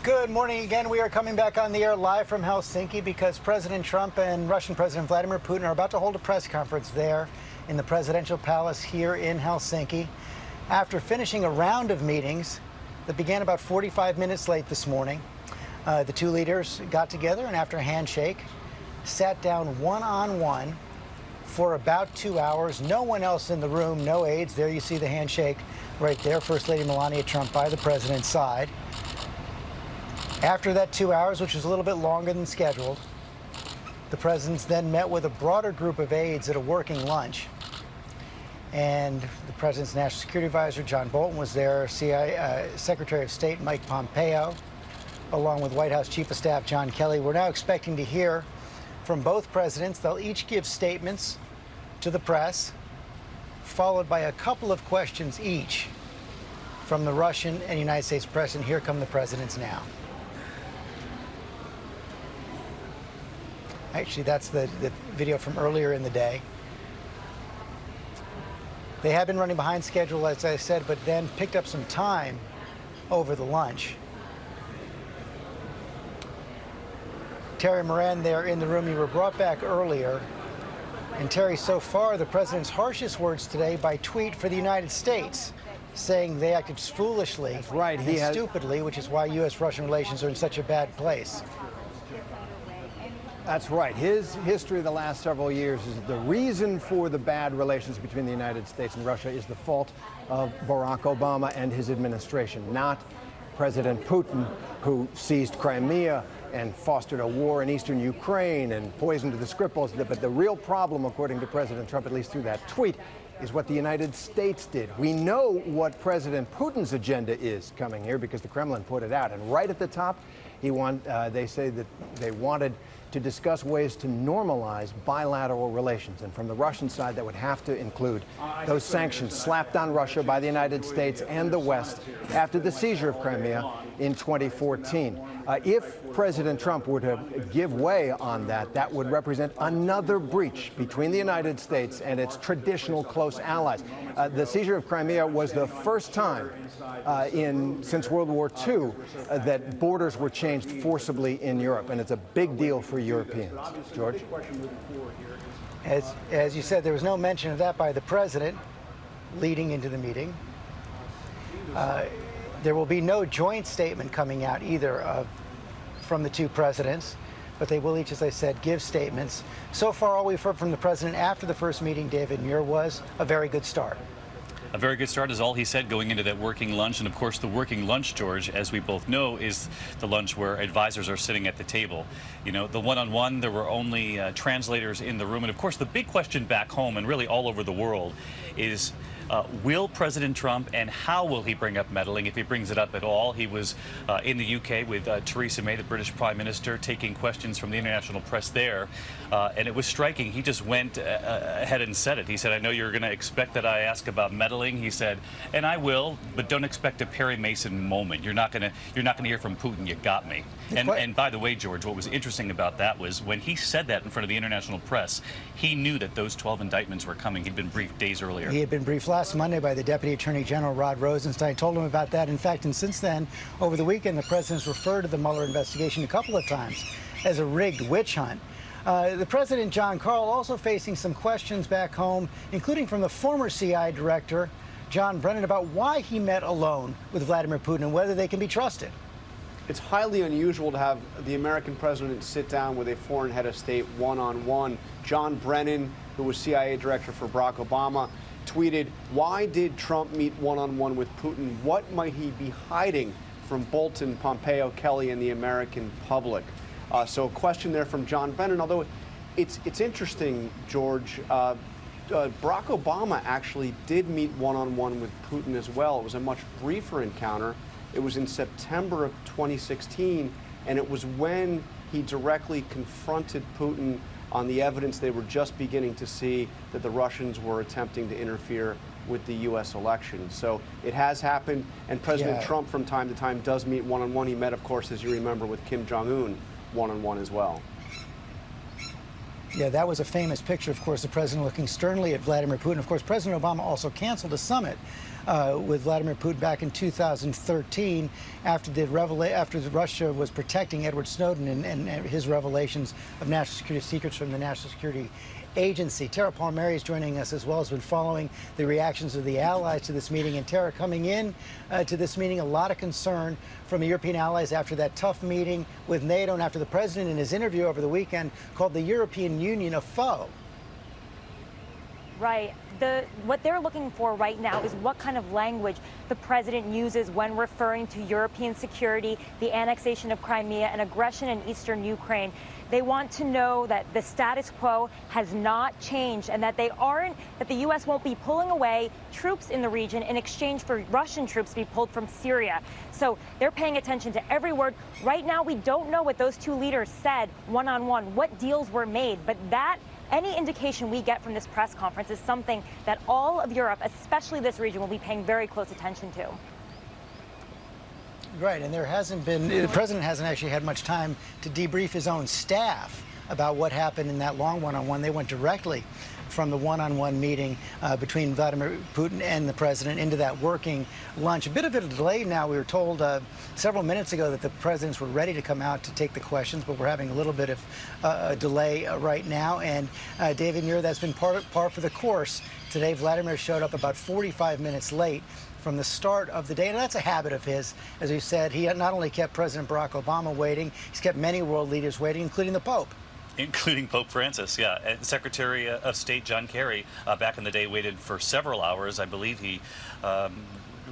Good morning again. We are coming back on the air live from Helsinki because President Trump and Russian President Vladimir Putin are about to hold a press conference there in the presidential palace here in Helsinki. After finishing a round of meetings that began about 45 minutes late this morning, the two leaders got together and after a handshake, sat down one-on-one for about 2 hours. No one else in the room, no aides. There you see the handshake right there. First Lady Melania Trump by the president's side. After that 2 hours, which was a little bit longer than scheduled, the presidents then met with a broader group of aides at a working lunch. And the president's national security advisor, John Bolton, was there, Secretary of State Mike Pompeo, along with White House Chief of Staff John Kelly. We're now expecting to hear from both presidents. They'll each give statements to the press, followed by a couple of questions each from the Russian and United States press. And here come the presidents now. Actually, that's the video from earlier in the day. They have been running behind schedule, as I said, but then picked up some time over the lunch. Terry Moran there in the room. You were brought back earlier. And Terry, so far, the president's harshest words today by tweet for the United States, saying they acted foolishly and stupidly, which is why U.S.-Russian relations are in such a bad place. That's right. His history of the last several years is the reason for the bad relations between the United States and Russia is the fault of Barack Obama and his administration, not President Putin, who seized Crimea and fostered a war in eastern Ukraine and poisoned the Skripals. But the real problem, according to President Trump, at least through that tweet, is what the United States did. We know what President Putin's agenda is coming here because the Kremlin put it out. And right at the top, they say that they wanted to discuss ways to normalize bilateral relations. And from the Russian side, that would have to include those sanctions slapped on Russia by the United States and the West after the seizure of Crimea in 2014. If President Trump were to give way on that, that would represent another breach between the United States and its traditional close allies. The seizure of Crimea was the first time since World War II that borders were changed forcibly in Europe, and it's a big deal for Europeans. George? As you said, there was no mention of that by the president leading into the meeting. There will be no joint statement coming out either from the two presidents, but they will each, as I said, give statements. So far, all we've heard from the president after the first meeting, David Muir, was a very good start. A very good start is all he said going into that working lunch. And of course, the working lunch, George, as we both know, is the lunch where advisors are sitting at the table. You know, the one-on-one, there were only translators in the room. And of course, the big question back home and really all over the world is, will President Trump and how will he bring up meddling, if he brings it up at all? He was in the UK with Theresa May, the British Prime Minister, taking questions from the international press there. And it was striking. He just went ahead and said it. He said, I know you're going to expect that I ask about meddling. He said, and I will, but don't expect a Perry Mason moment. You're not going to hear from Putin. You got me. And by the way, George, what was interesting about that was when he said that in front of the international press, he knew that those 12 indictments were coming. He'd been briefed days earlier. He had been briefed last Monday by the Deputy Attorney General Rod Rosenstein. Told him about that. In fact, and since then, over the weekend, the president's referred to the Mueller investigation a couple of times as a rigged witch hunt. The president, John Karl, also facing some questions back home, including from the former CIA director, John Brennan, about why he met alone with Vladimir Putin and whether they can be trusted. It's highly unusual to have the American president sit down with a foreign head of state one-on-one. John Brennan, who was CIA director for Barack Obama, tweeted, why did Trump meet one-on-one with Putin? What might he be hiding from Bolton, Pompeo, Kelly, and the American public? So a question there from John Brennan, although it's interesting, George. Barack Obama actually did meet one-on-one with Putin as well. It was a much briefer encounter. It was in September of 2016, and it was when he directly confronted Putin on the evidence they were just beginning to see that the Russians were attempting to interfere with the U.S. election. So it has happened, and President Trump from time to time does meet one-on-one. He met, of course, as you remember, with Kim Jong-un one-on-one as well. Yeah, that was a famous picture, of course, the president looking sternly at Vladimir Putin. Of course, President Obama also canceled a summit with Vladimir Putin back in 2013 after Russia was protecting Edward Snowden and his revelations of national security secrets from the National Security Agency. Tara Palmieri is joining us as well, has been following the reactions of the allies to this meeting. And Tara, coming in to this meeting, a lot of concern from the European allies after that tough meeting with NATO and after the president in his interview over the weekend called the European Union a foe. Right. What they're looking for right now is what kind of language the president uses when referring to European security, the annexation of Crimea, and aggression in eastern Ukraine. They want to know that the status quo has not changed and that the U.S. won't be pulling away troops in the region in exchange for Russian troops to be pulled from Syria. So they're paying attention to every word. Right now, we don't know what those two leaders said one-on-one, what deals were made, but any indication we get from this press conference is something that all of Europe, especially this region, will be paying very close attention to. Right, and the president hasn't actually had much time to debrief his own staff about what happened in that long one-on-one. They went directly from the one-on-one meeting between Vladimir Putin and the president into that working lunch. A bit of a delay now. We were told several minutes ago that the presidents were ready to come out to take the questions, but we're having a little bit of a delay right now. And David Muir, that's been par for the course. Today, Vladimir showed up about 45 minutes late from the start of the day, and that's a habit of his. As we said, he not only kept President Barack Obama waiting, he's kept many world leaders waiting, including the Pope. Including Pope Francis, yeah. And Secretary of State John Kerry, back in the day, waited for several hours. I believe he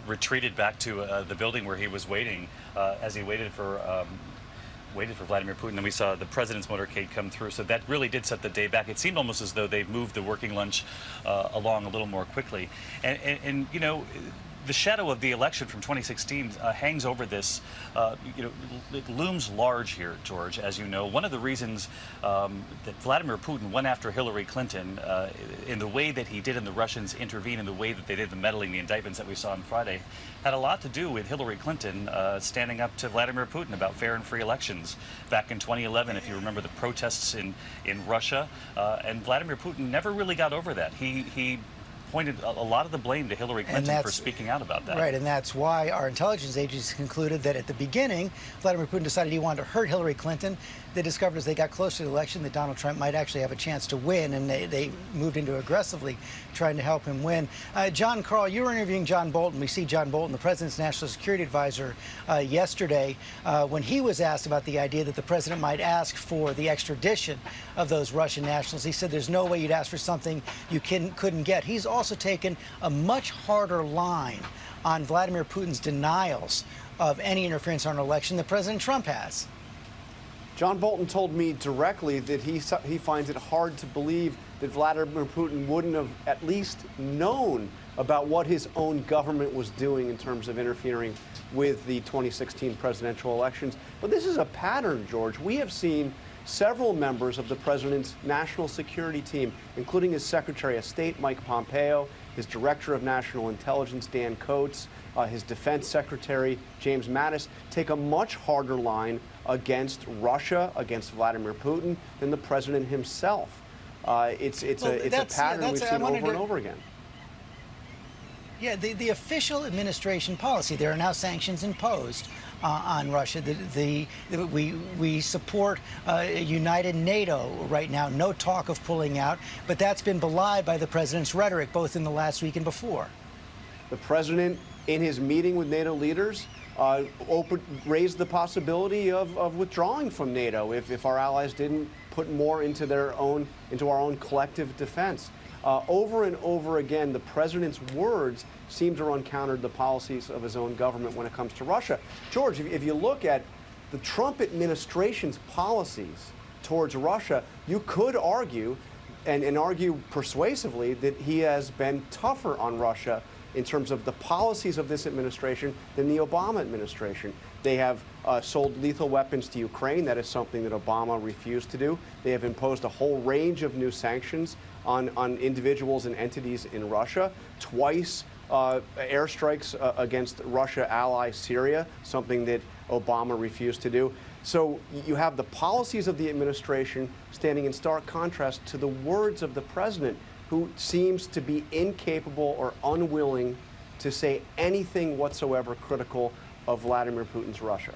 retreated back to the building where he was waiting as he waited for Vladimir Putin, and we saw the president's motorcade come through. So that really did set the day back. It seemed almost as though they moved the working lunch along a little more quickly. And you know, the shadow of the election from 2016 hangs over this. It looms large here, George, as you know. One of the reasons that Vladimir Putin went after Hillary Clinton in the way that he did, and the Russians intervened in the way that they did, the meddling, the indictments that we saw on Friday, had a lot to do with Hillary Clinton standing up to Vladimir Putin about fair and free elections back in 2011, if you remember the protests in Russia. And Vladimir Putin never really got over that. He pointed a lot of the blame to Hillary Clinton for speaking out about that. Right, and that's why our intelligence agencies concluded that at the beginning, Vladimir Putin decided he wanted to hurt Hillary Clinton. They discovered as they got closer to the election that Donald Trump might actually have a chance to win, and they moved into aggressively trying to help him win. John Carl, you were interviewing John Bolton. We see John Bolton, the president's national security advisor, yesterday when he was asked about the idea that the president might ask for the extradition of those Russian nationals. He said there's no way you'd ask for something you couldn't get. He's also taken a much harder line on Vladimir Putin's denials of any interference on an election than President Trump has. John Bolton told me directly that he finds it hard to believe that Vladimir Putin wouldn't have at least known about what his own government was doing in terms of interfering with the 2016 presidential elections. But this is a pattern, George. We have seen several members of the president's national security team, including his Secretary of State, Mike Pompeo, his Director of National Intelligence, Dan Coats, his Defense Secretary, James Mattis, take a much harder line against Russia, against Vladimir Putin, than the president himself. It's a pattern we've seen over and over again. Yeah, the official administration policy, there are now sanctions imposed on Russia. We support a united NATO right now, no talk of pulling out, but that's been belied by the president's rhetoric, both in the last week and before. The president, in his meeting with NATO leaders, raised the possibility of withdrawing from NATO if our allies didn't put more into our own collective defense. Over and over again, the president's words seem to run counter to the policies of his own government when it comes to Russia. George, if you look at the Trump administration's policies towards Russia, you could argue, and argue persuasively, that he has been tougher on Russia in terms of the policies of this administration than the Obama administration. They have sold lethal weapons to Ukraine. That is something that Obama refused to do. They have imposed a whole range of new sanctions on individuals and entities in Russia. Twice airstrikes against Russia ally Syria, something that Obama refused to do. So you have the policies of the administration standing in stark contrast to the words of the president, who seems to be incapable or unwilling to say anything whatsoever critical of Vladimir Putin's Russia.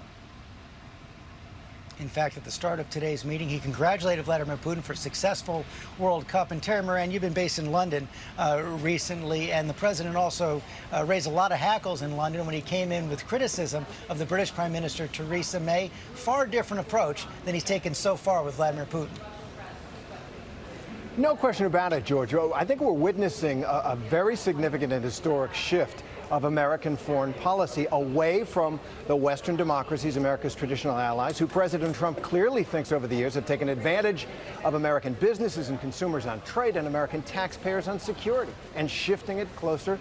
In fact, at the start of today's meeting, he congratulated Vladimir Putin for a successful World Cup. And Terry Moran, you've been based in London recently, and the president also raised a lot of hackles in London when he came in with criticism of the British Prime Minister Theresa May. Far different approach than he's taken so far with Vladimir Putin. No question about it, George. I think we're witnessing a very significant and historic shift of American foreign policy away from the Western democracies, America's traditional allies, who President Trump clearly thinks over the years have taken advantage of American businesses and consumers on trade and American taxpayers on security, and shifting it closer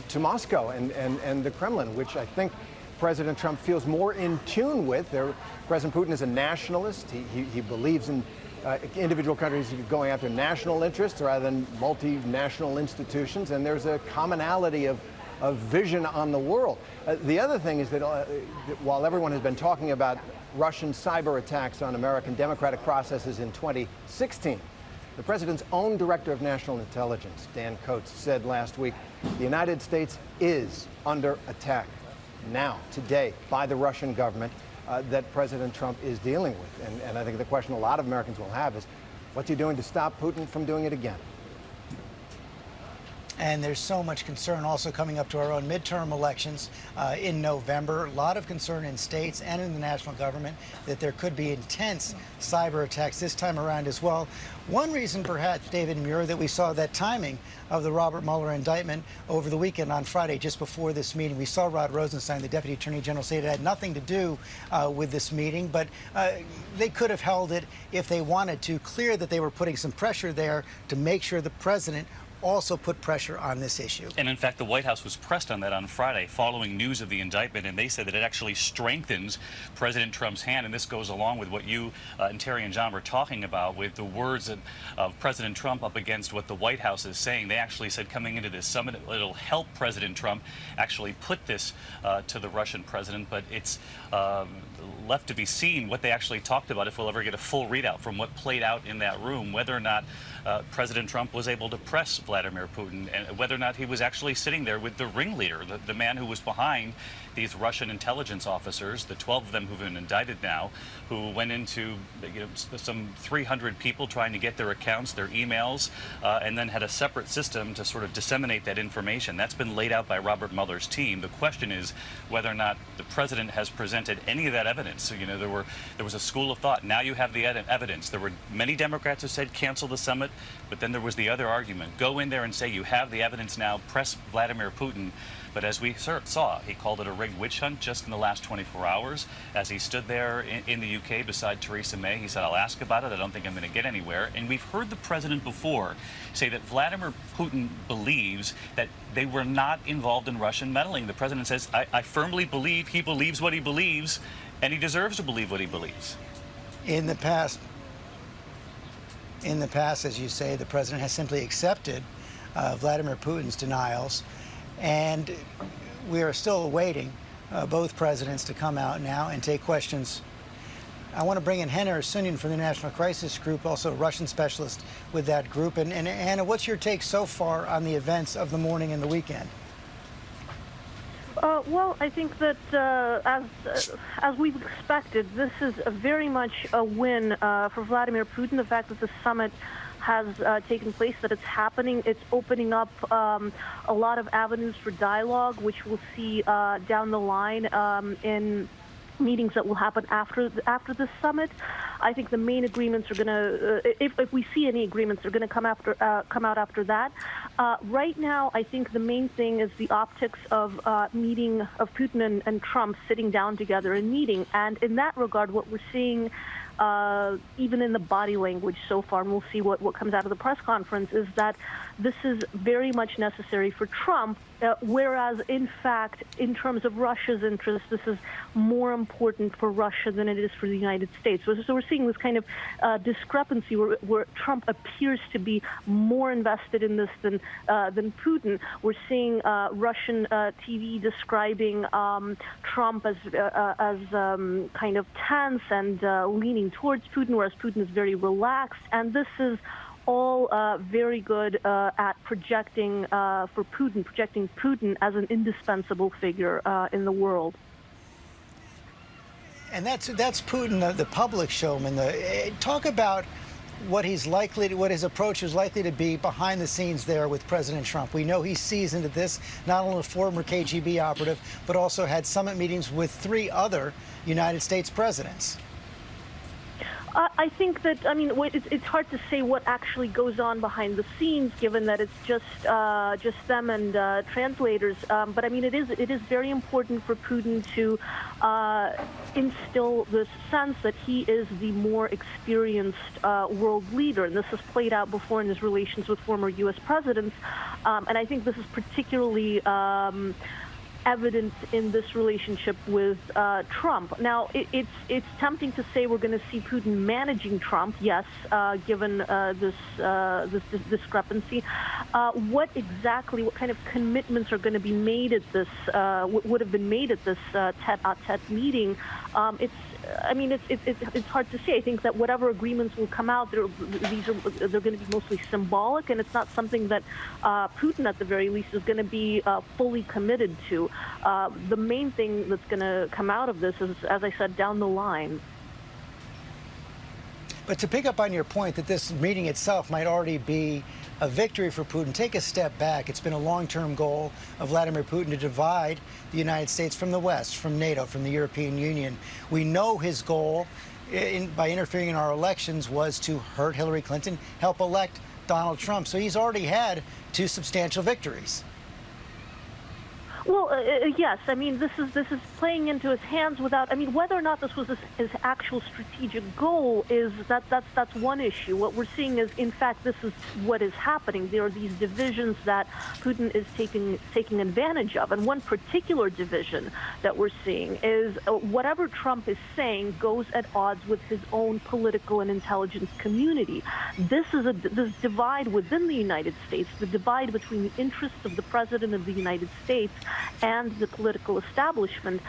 to Moscow and the Kremlin, which I think President Trump feels more in tune with. President Putin is a nationalist. He believes in individual countries going after national interests rather than multinational institutions, and there's a commonality of vision on the world. The other thing is that while everyone has been talking about Russian cyber attacks on American democratic processes in 2016, the president's own director of national intelligence, Dan Coates, said last week the United States is under attack now, today, by the Russian government that President Trump is dealing with. And I think the question a lot of Americans will have is, what's he doing to stop Putin from doing it again? And there's so much concern also coming up to our own midterm elections in November. A lot of concern in states and in the national government that there could be intense cyber attacks this time around as well. One reason, perhaps, David Muir, that we saw that timing of the Robert Mueller indictment over the weekend on Friday, just before this meeting. We saw Rod Rosenstein, the Deputy Attorney General, say it had nothing to do with this meeting, but they could have held it if they wanted to. Clear that they were putting some pressure there to make sure the president also put pressure on this issue. And in fact, the White House was pressed on that on Friday following news of the indictment, and they said that it actually strengthens President Trump's hand. And this goes along with what you and Terry and John were talking about with the words of President Trump up against what the White House is saying. They actually said coming into this summit, it'll help President Trump actually put this to the Russian president, but it's left to be seen what they actually talked about, if we'll ever get a full readout from what played out in that room, whether or not President Trump was able to press Vladimir Putin, and whether or not he was actually sitting there with the ringleader, the man who was behind these Russian intelligence officers, the 12 of them who've been indicted now, who went into some 300 people trying to get their accounts, their emails, and then had a separate system to sort of disseminate that information. That's been laid out by Robert Mueller's team. The question is whether or not the president has presented any of that evidence. So, there was a school of thought. Now you have the evidence. There were many Democrats who said cancel the summit, but then there was the other argument. Go in there and say you have the evidence now, press Vladimir Putin. But as we saw, he called it a rigged witch hunt just in the last 24 hours. As he stood there in the UK beside Theresa May, he said, I'll ask about it. I don't think I'm going to get anywhere. And we've heard the president before say that Vladimir Putin believes that they were not involved in Russian meddling. The president says, I firmly believe he believes what he believes, and he deserves to believe what he believes. In the past, as you say, the president has simply accepted Vladimir Putin's denials. And we are still awaiting both presidents to come out now and take questions. I want to bring in Hannah Ursunyan from the National Crisis Group, also a Russian specialist with that group. And Hannah, what's your take so far on the events of the morning and the weekend? Well, I think that as we've expected, this is very much a win for Vladimir Putin. The fact that the summit has taken place, that it's happening, it's opening up a lot of avenues for dialogue, which we'll see down the line in meetings that will happen after this summit. I think the main agreements are going to, if we see any agreements, are going to come out after that. Right now, I think the main thing is the optics of meeting of Putin and Trump sitting down together and meeting. And in that regard, what we're seeing, even in the body language so far, and we'll see what comes out of the press conference, is that this is very much necessary for Trump, whereas, in fact, in terms of Russia's interests, this is more important for Russia than it is for the United States. So we're seeing this kind of discrepancy where Trump appears to be more invested in this than Putin. We're seeing Russian TV describing Trump as kind of tense and leaning towards Putin, whereas Putin is very relaxed. And this is all very good at projecting Putin as an indispensable figure in the world. And that's Putin, the public showman. Talk about what his approach is likely to be behind the scenes there with President Trump. We know he's seasoned at this, not only a former KGB operative, but also had summit meetings with 3 other United States presidents. I think that, I mean, it's hard to say what actually goes on behind the scenes, given that it's just them and translators. But I mean, it is very important for Putin to instill this sense that he is the more experienced world leader, and this has played out before in his relations with former U.S. presidents. And I think this is particularly evident in this relationship with Trump. Now, it's tempting to say we're going to see Putin managing Trump, yes, given this discrepancy. What kind of commitments are going to be made at this, would have been made at this tete-a-tete meeting? It's hard to say. I think that whatever agreements will come out, they're going to be mostly symbolic, and it's not something that Putin, at the very least, is going to be fully committed to. The main thing that's going to come out of this is, as I said, down the line. But to pick up on your point that this meeting itself might already be a victory for Putin, take a step back. It's been a long-term goal of Vladimir Putin to divide the United States from the West, from NATO, from the European Union. We know his goal by interfering in our elections was to hurt Hillary Clinton, help elect Donald Trump. So he's already had 2 substantial victories. Well, yes. I mean, this is playing into his hands without. I mean, whether or not this was his actual strategic goal that's one issue. What we're seeing is, in fact, this is what is happening. There are these divisions that Putin is taking advantage of, and one particular division that we're seeing is whatever Trump is saying goes at odds with his own political and intelligence community. This divide within the United States, the divide between the interests of the president of the United States and the political establishment.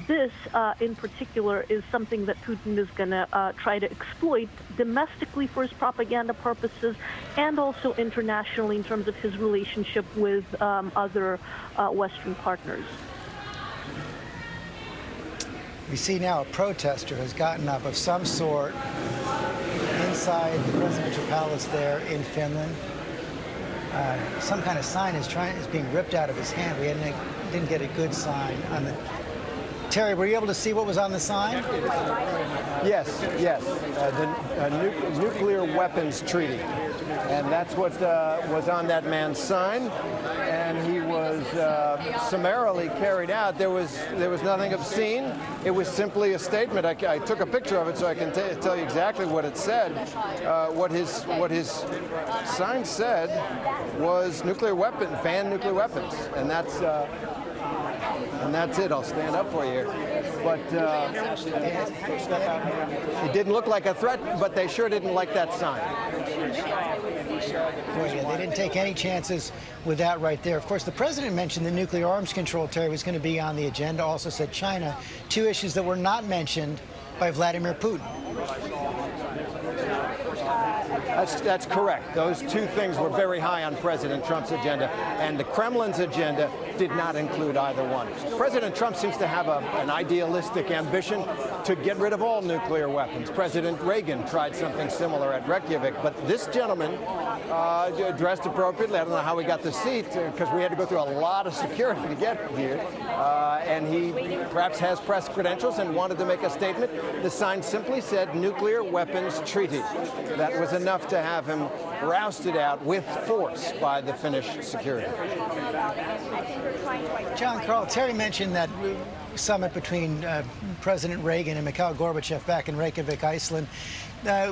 This, in particular, is something that Putin is going to try to exploit domestically for his propaganda purposes, and also internationally in terms of his relationship with other Western partners. We see now a protester has gotten up of some sort inside the presidential palace there in Finland. Some kind of sign is being ripped out of his hand. We didn't get a good sign on the. Terry, were you able to see what was on the sign? Yes. The nuclear weapons treaty, and that's what was on that man's sign. And he was summarily carried out. There was nothing obscene. It was simply a statement. I took a picture of it so I can tell you exactly what it said. What his sign said was ban nuclear weapons, and that's it. I'll stand up for you here. But it didn't look like a threat, but they sure didn't like that sign. Well, yeah, they didn't take any chances with that right there. Of course, the president mentioned the nuclear arms control, Terry, was going to be on the agenda. Also said China, 2 issues that were not mentioned by Vladimir Putin. That's correct. Those 2 things were very high on President Trump's agenda, and the Kremlin's agenda did not include either one. President Trump seems to have an idealistic ambition to get rid of all nuclear weapons. President Reagan tried something similar at Reykjavik, but this gentleman dressed appropriately. I don't know how he got the seat, because we had to go through a lot of security to get here. And he perhaps has press credentials and wanted to make a statement. The sign simply said nuclear weapons treaty. That was enough to have him rousted out with force by the Finnish security. John Carl, Terry mentioned that summit between President Reagan and Mikhail Gorbachev back in Reykjavik, Iceland.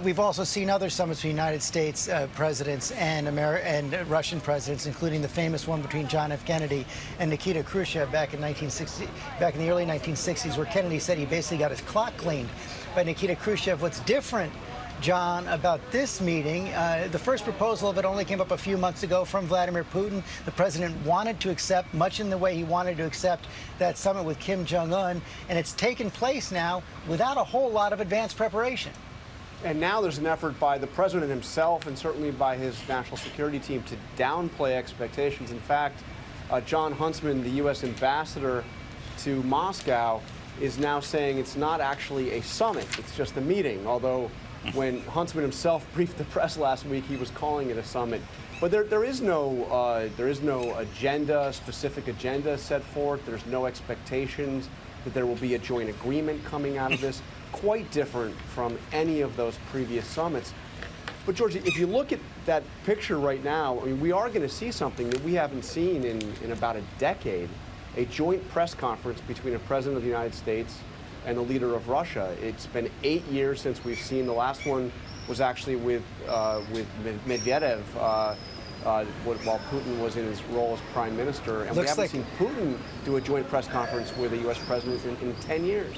We've also seen other summits between United States presidents and Russian presidents, including the famous one between John F. Kennedy and Nikita Khrushchev back in the early 1960s, where Kennedy said he basically got his clock cleaned by Nikita Khrushchev. What's different, John, about this meeting, the first proposal of it only came up a few months ago from Vladimir Putin. The president wanted to accept, much in the way he wanted to accept that summit with Kim Jong-un, and it's taken place now without a whole lot of advanced preparation. And now there's an effort by the president himself and certainly by his national security team to downplay expectations. In fact, John Huntsman, the U.S. ambassador to Moscow, is now saying it's not actually a summit, it's just a meeting, although when Huntsman himself briefed the press last week, he was calling it a summit. But there is no agenda, specific agenda set forth. There's no expectations that there will be a joint agreement coming out of this. Quite different from any of those previous summits. But George, if you look at that picture right now, I mean, we are going to see something that we haven't seen in about a decade, a joint press conference between a president of the United States and the leader of Russia. It's been 8 years since we've seen. The last one was actually with Medvedev while Putin was in his role as prime minister. And we haven't seen Putin do a joint press conference with a U.S. president in 10 years.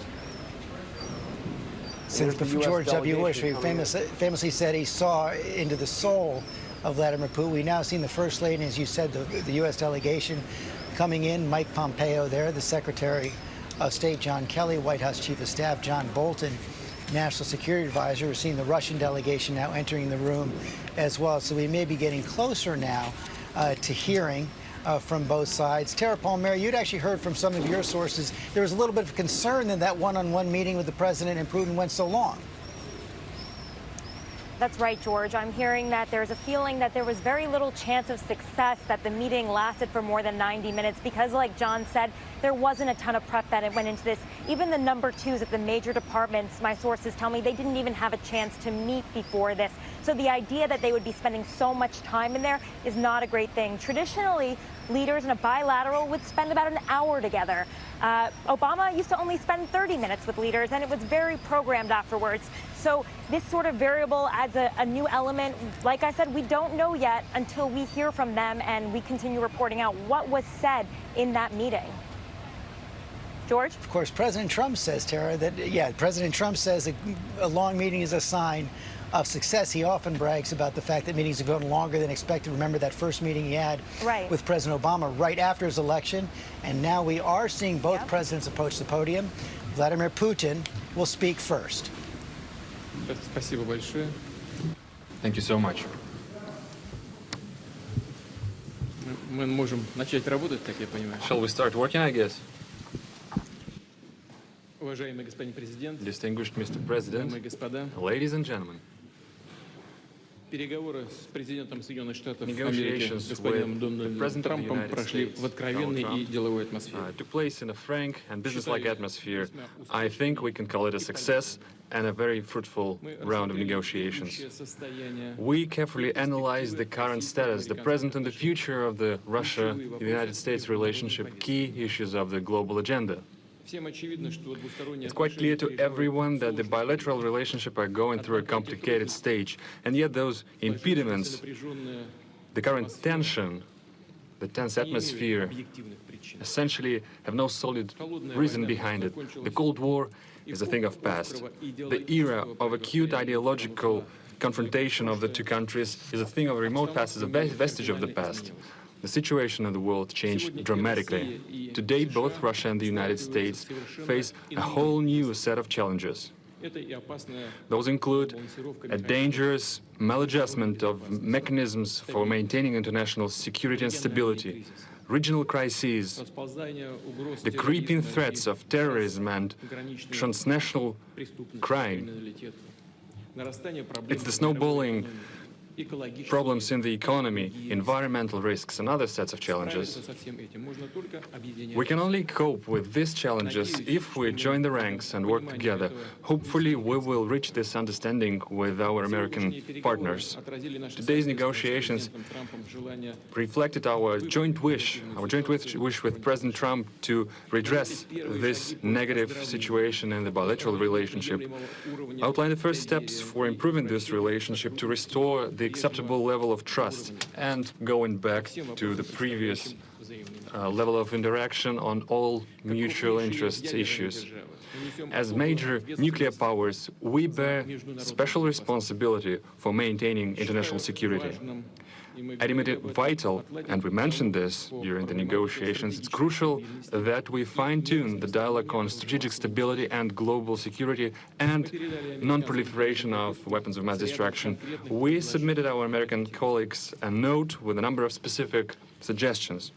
Since George W. Bush famously said he saw into the soul of Vladimir Putin, we've now seen the First Lady, as you said, the U.S. delegation coming in, Mike Pompeo there, the Secretary of State John Kelly, White House Chief of Staff John Bolton, National Security Advisor. We're seeing the Russian delegation now entering the room as well. So we may be getting closer now to hearing from both sides. Tara Palmieri, you'd actually heard from some of your sources. There was a little bit of concern that that one-on-one meeting with the president and Putin went so long. That's right, George. I'm hearing that there's a feeling that there was very little chance of success, that the meeting lasted for more than 90 minutes because, like John said, there wasn't a ton of prep that went into this. Even the number twos at the major departments, my sources tell me, they didn't even have a chance to meet before this. So the idea that they would be spending so much time in there is not a great thing. Traditionally, leaders in a bilateral would spend about an hour together. Obama used to only spend 30 minutes with leaders, and it was very programmed afterwards. So this sort of variable adds a new element. Like I said, we don't know yet until we hear from them and we continue reporting out what was said in that meeting. George? Of course, President Trump says, Tara, that, President Trump says a long meeting is a sign of success. He often brags about the fact that meetings have gone longer than expected. Remember that first meeting he had with President Obama right after his election. And now we are seeing both presidents approach the podium. Vladimir Putin will speak first. Спасибо большое. Thank you so much. Мы можем начать работать, так я понимаю. Shall we start working, I guess? Уважаемый господин президент, distinguished Mr. President, дамы и господа, ladies and gentlemen. Переговоры с президентом Соединенных Штатов Америки господином Дональдом Трампом прошли в откровенной и деловой атмосфере. Took place in a frank and business-like atmosphere. I think we can call it a success and a very fruitful round of negotiations. We carefully analyzed the current status, the present and the future of the Russia-United States relationship, key issues of the global agenda. It's quite clear to everyone that the bilateral relationship are going through a complicated stage, and yet those impediments, the current tension, the tense atmosphere, essentially have no solid reason behind it. The Cold War is a thing of past. The era of acute ideological confrontation of the two countries is a thing of remote past, is a vestige of the past. The situation in the world changed dramatically. Today, both Russia and the United States face a whole new set of challenges. Those include a dangerous maladjustment of mechanisms for maintaining international security and stability, regional crises, the creeping threats of terrorism and transnational crime. It's the snowballing problems in the economy, environmental risks, and other sets of challenges. We can only cope with these challenges if we join the ranks and work together. Hopefully, we will reach this understanding with our American partners. Today's negotiations reflected our joint wish with President Trump to redress this negative situation in the bilateral relationship, outline the first steps for improving this relationship to restore the acceptable level of trust and going back to the previous level of interaction on all mutual interest issues. As major nuclear powers, we bear special responsibility for maintaining international security. I deem it vital, and we mentioned this during the negotiations, it's crucial that we fine-tune the dialogue on strategic stability and global security and non-proliferation of weapons of mass destruction. We submitted our American colleagues a note with a number of specific suggestions.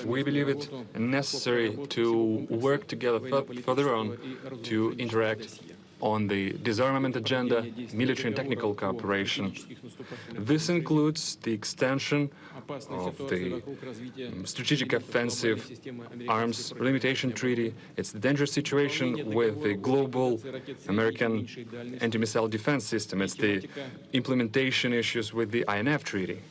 We believe it necessary to work together further on to interact on the disarmament agenda, military and technical cooperation. This includes the extension of the strategic offensive arms limitation treaty. It's the dangerous situation with the global American anti-missile defense system. It's the implementation issues with the INF treaty.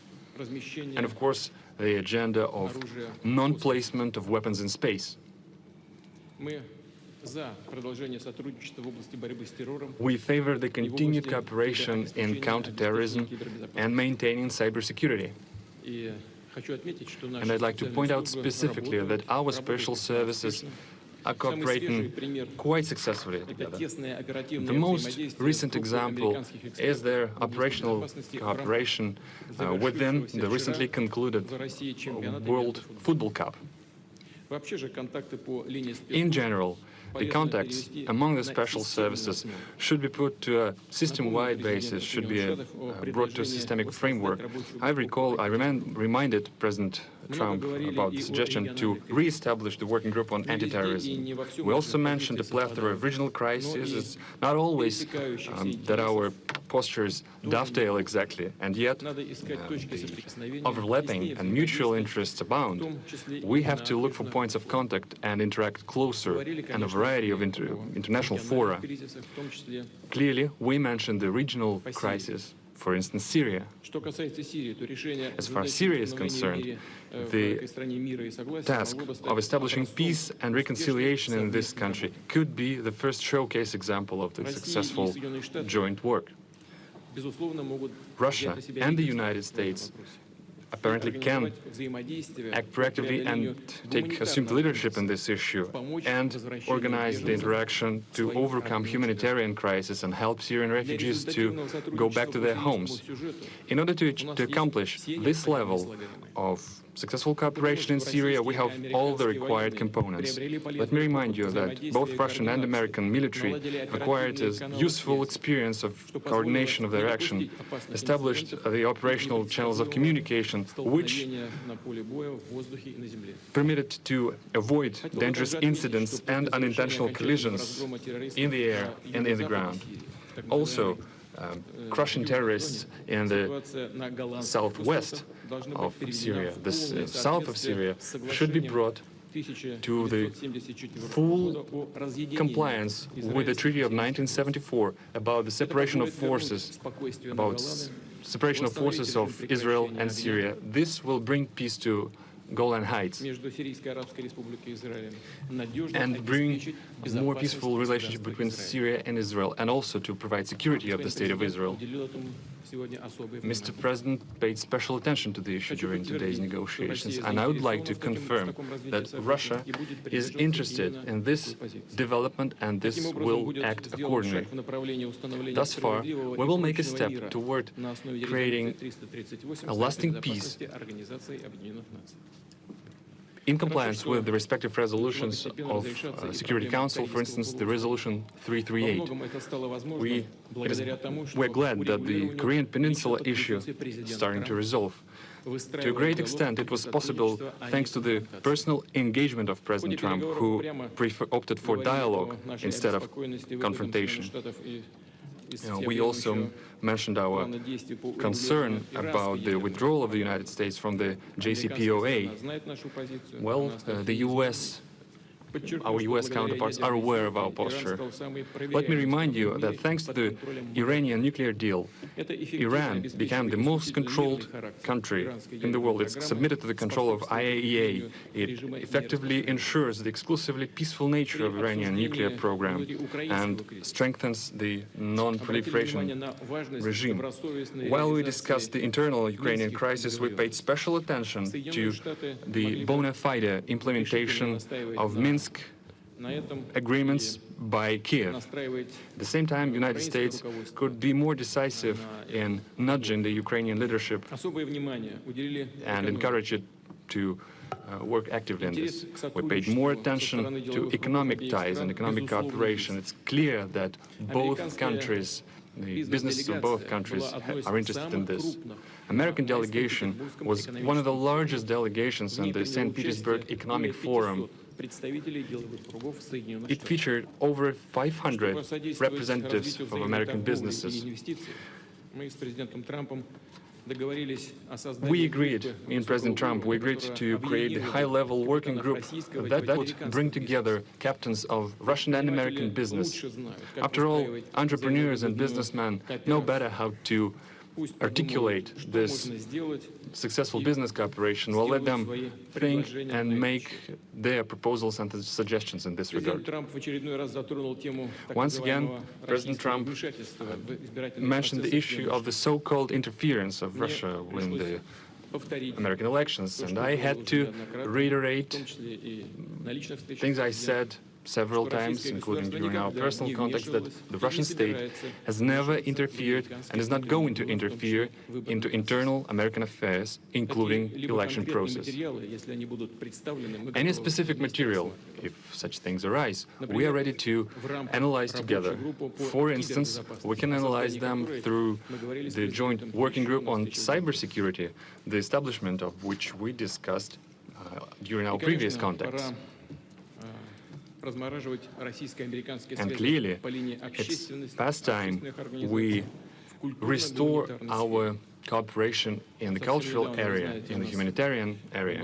And of course, the agenda of non-placement of weapons in space. We favor the continued cooperation in counterterrorism and maintaining cybersecurity. And I'd like to point out specifically that our special services are cooperating quite successfully together. The most recent example is their operational cooperation within the recently concluded World Football Cup. In general, the contacts among the special services should be put to a system-wide basis, should be brought to a systemic framework. I reminded President Trump about the suggestion to re-establish the working group on anti-terrorism. We also mentioned a plethora of regional crises. It's not always that our postures dovetail exactly, and yet the overlapping and mutual interests abound. We have to look for points of contact and interact closer in a variety of international fora. Clearly, we mentioned the regional crisis, for instance, Syria. As far as Syria is concerned, the task of establishing peace and reconciliation in this country could be the first showcase example of the successful joint work. Russia and the United States apparently can act proactively and assume the leadership in this issue and organize the interaction to overcome humanitarian crisis and help Syrian refugees to go back to their homes. In order to accomplish this level of successful cooperation in Syria, we have all the required components. Let me remind you that both Russian and American military acquired a useful experience of coordination of their action, established the operational channels of communication, which permitted to avoid dangerous incidents and unintentional collisions in the air and in the ground. Also, crushing terrorists in the southwest of Syria, the south of Syria, should be brought to the full compliance with the Treaty of 1974 about the separation of forces, of Israel and Syria. This will bring peace to Golan Heights and bring a more peaceful relationship between Syria and Israel, and also to provide security of the State of Israel. Mr. President paid special attention to the issue during today's negotiations, and I would like to confirm that Russia is interested in this development and this will act accordingly. Thus far, we will make a step toward creating a lasting peace in compliance with the respective resolutions of Security Council, for instance, the Resolution 338. We're glad that the Korean Peninsula issue is starting to resolve. To a great extent, it was possible thanks to the personal engagement of President Trump, who opted for dialogue instead of confrontation. We also mentioned our concern about the withdrawal of the United States from the JCPOA. Well, our U.S. counterparts are aware of our posture. Let me remind you that thanks to the Iranian nuclear deal, Iran became the most controlled country in the world. It's submitted to the control of IAEA. It effectively ensures the exclusively peaceful nature of Iranian nuclear program and strengthens the non-proliferation regime. While we discussed the internal Ukrainian crisis, we paid special attention to the bona fide implementation of Minsk agreements by Kiev. At the same time, the United States could be more decisive in nudging the Ukrainian leadership and encourage it to work actively in this. We paid more attention to economic ties and economic cooperation. It's clear that both countries, the businesses of both countries are interested in this. American delegation was one of the largest delegations in the St. Petersburg Economic Forum. It featured over 500 representatives of American businesses. We agreed, me and President Trump, we agreed to create a high-level working group that would bring together captains of Russian and American business. After all, entrepreneurs and businessmen know better how to articulate this successful business cooperation. We'll let them think and make their proposals and suggestions in this regard. Once again, President Trump mentioned the issue of the so-called interference of Russia in the American elections, and I had to reiterate things I said several times, including during our personal contacts, that the Russian state has never interfered and is not going to interfere into internal American affairs, including election process. Any specific material, if such things arise, we are ready to analyze together. For instance, we can analyze them through the joint working group on cybersecurity, the establishment of which we discussed during our previous contacts. And clearly, it's past time we restore our cooperation in the cultural area, in the humanitarian area.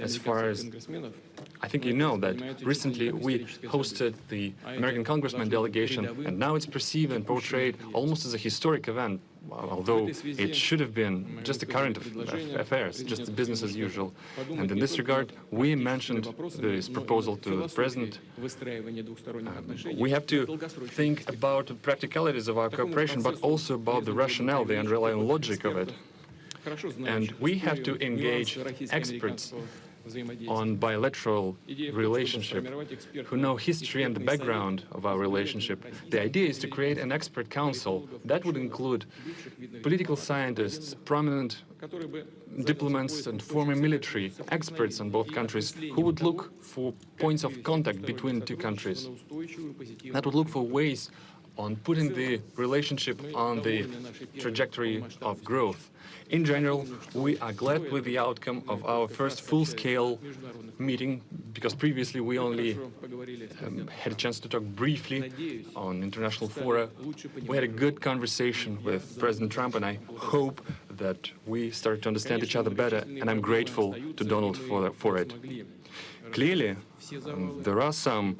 As far as I think you know that recently we hosted the American Congressman delegation, and now it's perceived and portrayed almost as a historic event, although it should have been just the current affairs, just the business as usual. And in this regard, we mentioned this proposal to the President. We have to think about the practicalities of our cooperation, but also about the rationale, the underlying logic of it. And we have to engage experts on bilateral relationship who know history and the background of our relationship. The idea is to create an expert council that would include political scientists, prominent diplomats and former military experts in both countries who would look for points of contact between the two countries, that would look for ways on putting the relationship on the trajectory of growth. In general, we are glad with the outcome of our first full-scale meeting, because previously we only had a chance to talk briefly on international fora. We had a good conversation with President Trump, and I hope that we start to understand each other better, and I'm grateful to Donald for it. Clearly, there are some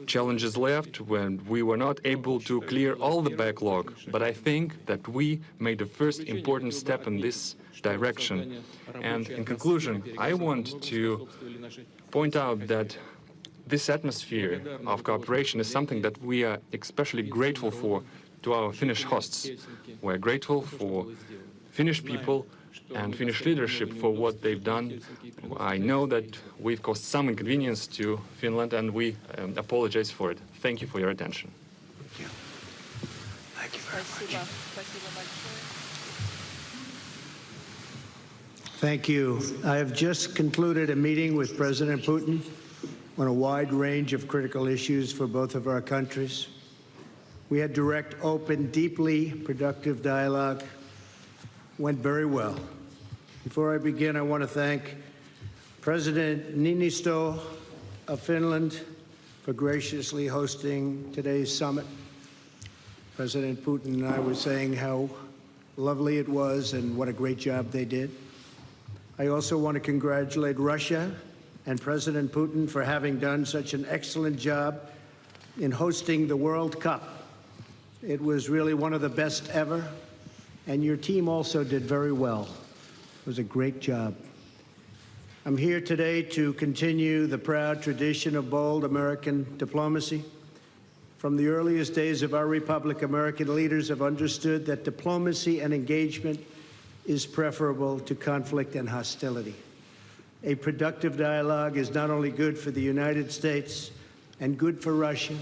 challenges left when we were not able to clear all the backlog, but I think that we made the first important step in this direction. And in conclusion, I want to point out that this atmosphere of cooperation is something that we are especially grateful for to our Finnish hosts. We're grateful for Finnish people and Finnish leadership for what they've done. I know that we've caused some inconvenience to Finland, and we apologize for it. Thank you for your attention. Thank you. Thank you very much. Thank you. I have just concluded a meeting with President Putin on a wide range of critical issues for both of our countries. We had direct, open, deeply productive dialogue. Went very well. Before I begin, I want to thank President Niinisto of Finland for graciously hosting today's summit. President Putin and I were saying how lovely it was and what a great job they did. I also want to congratulate Russia and President Putin for having done such an excellent job in hosting the World Cup. It was really one of the best ever. And your team also did very well. It was a great job. I'm here today to continue the proud tradition of bold American diplomacy. From the earliest days of our republic, American leaders have understood that diplomacy and engagement is preferable to conflict and hostility. A productive dialogue is not only good for the United States and good for Russia,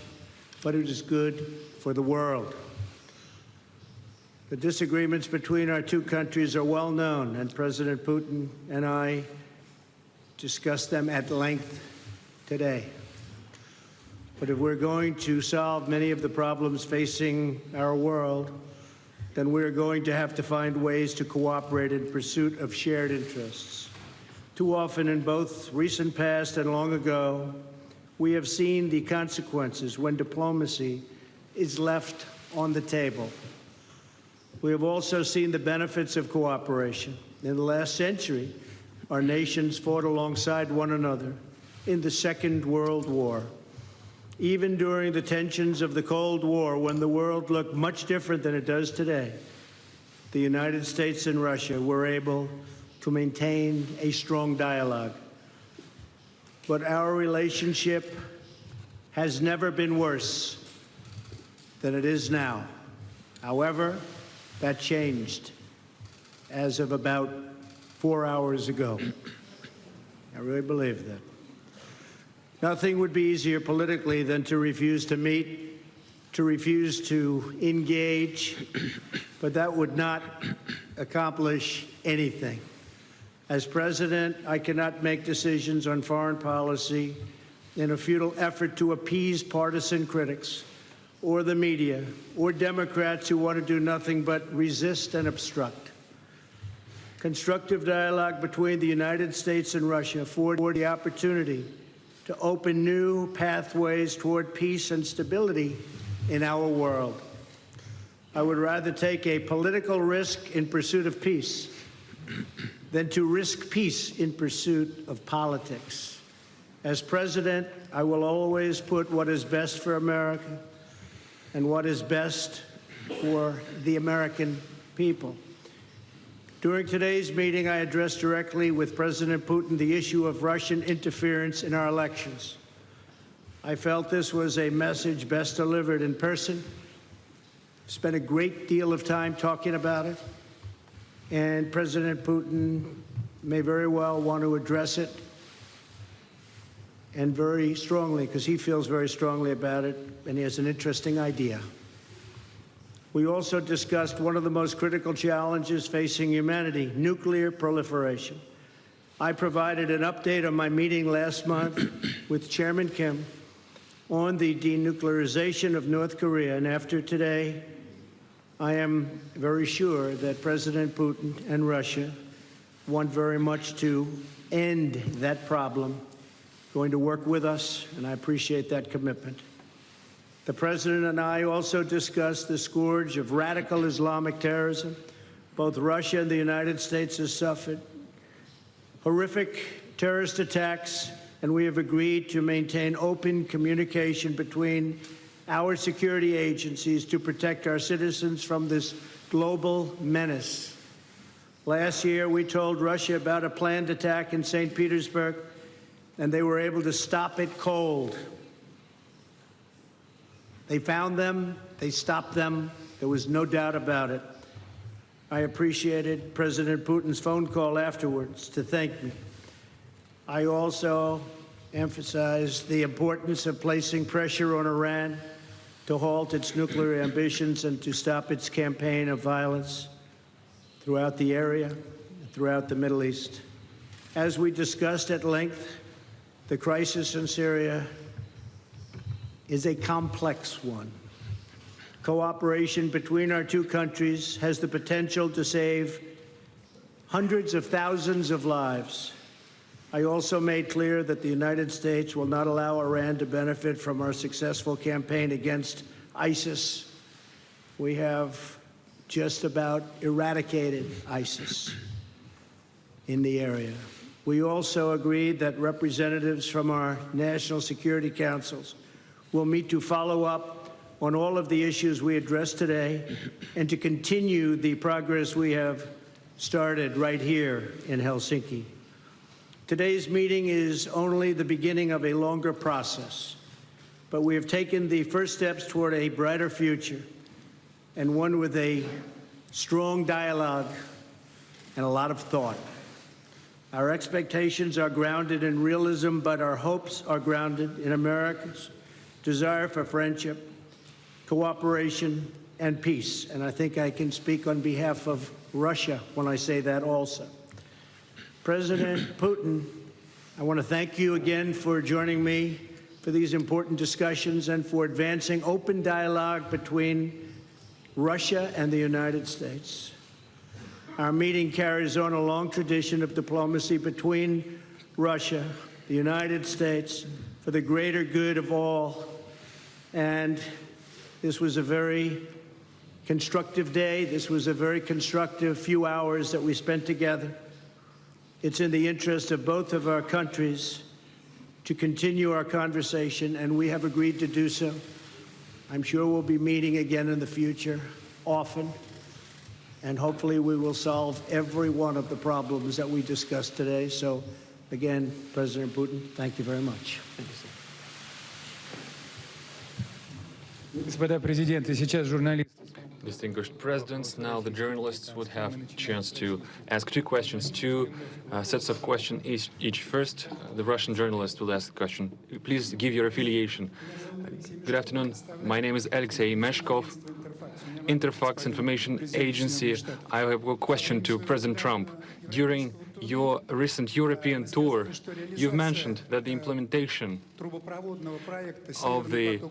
but it is good for the world. The disagreements between our two countries are well known, and President Putin and I discussed them at length today. But if we're going to solve many of the problems facing our world, then we're going to have to find ways to cooperate in pursuit of shared interests. Too often in both recent past and long ago, we have seen the consequences when diplomacy is left on the table. We have also seen the benefits of cooperation. In the last century, our nations fought alongside one another in the Second World War. Even during the tensions of the Cold War, when the world looked much different than it does today, the United States and Russia were able to maintain a strong dialogue. But our relationship has never been worse than it is now. However, that changed as of about 4 hours ago. I really believe that. Nothing would be easier politically than to refuse to meet, to refuse to engage, but that would not accomplish anything. As president, I cannot make decisions on foreign policy in a futile effort to appease partisan critics or the media or Democrats who want to do nothing but resist and obstruct. Constructive dialogue between the United States and Russia affords the opportunity to open new pathways toward peace and stability in our world. I would rather take a political risk in pursuit of peace than to risk peace in pursuit of politics. As president, I will always put what is best for America and what is best for the American people. During today's meeting, I addressed directly with President Putin the issue of Russian interference in our elections. I felt this was a message best delivered in person. Spent a great deal of time talking about it, and President Putin may very well want to address it, and very strongly, because he feels very strongly about it, and he has an interesting idea. We also discussed one of the most critical challenges facing humanity, nuclear proliferation. I provided an update on my meeting last month with Chairman Kim on the denuclearization of North Korea, and after today, I am very sure that President Putin and Russia want very much to end that problem, going to work with us, and I appreciate that commitment. The President and I also discussed the scourge of radical Islamic terrorism. Both Russia and the United States have suffered horrific terrorist attacks, and we have agreed to maintain open communication between our security agencies to protect our citizens from this global menace. Last year, we told Russia about a planned attack in St. Petersburg, and they were able to stop it cold. They found them, they stopped them, there was no doubt about it. I appreciated President Putin's phone call afterwards to thank me. I also emphasized the importance of placing pressure on Iran to halt its nuclear ambitions and to stop its campaign of violence throughout the area, throughout the Middle East. As we discussed at length, the crisis in Syria is a complex one. Cooperation between our two countries has the potential to save hundreds of thousands of lives. I also made clear that the United States will not allow Iran to benefit from our successful campaign against ISIS. We have just about eradicated ISIS in the area. We also agreed that representatives from our national security councils will meet to follow up on all of the issues we addressed today and to continue the progress we have started right here in Helsinki. Today's meeting is only the beginning of a longer process, but we have taken the first steps toward a brighter future, and one with a strong dialogue and a lot of thought. Our expectations are grounded in realism, but our hopes are grounded in America's desire for friendship, cooperation, and peace. And I think I can speak on behalf of Russia when I say that also. President Putin, I want to thank you again for joining me for these important discussions and for advancing open dialogue between Russia and the United States. Our meeting carries on a long tradition of diplomacy between Russia, the United States, for the greater good of all. And this was a very constructive day. This was a very constructive few hours that we spent together. It's in the interest of both of our countries to continue our conversation, and we have agreed to do so. I'm sure we'll be meeting again in the future, often, and hopefully we will solve every one of the problems that we discussed today. So, again, President Putin, thank you very much. Thank you, sir. Господа президенты, сейчас журналисты. Distinguished presidents, now the journalists would have a chance to ask two questions, two sets of questions each. First, the Russian journalist will ask the question. Please give your affiliation. Good afternoon. My name is Alexei Meshkov, Interfax Information Agency. I have a question to President Trump. During your recent European tour, you've mentioned that the implementation of the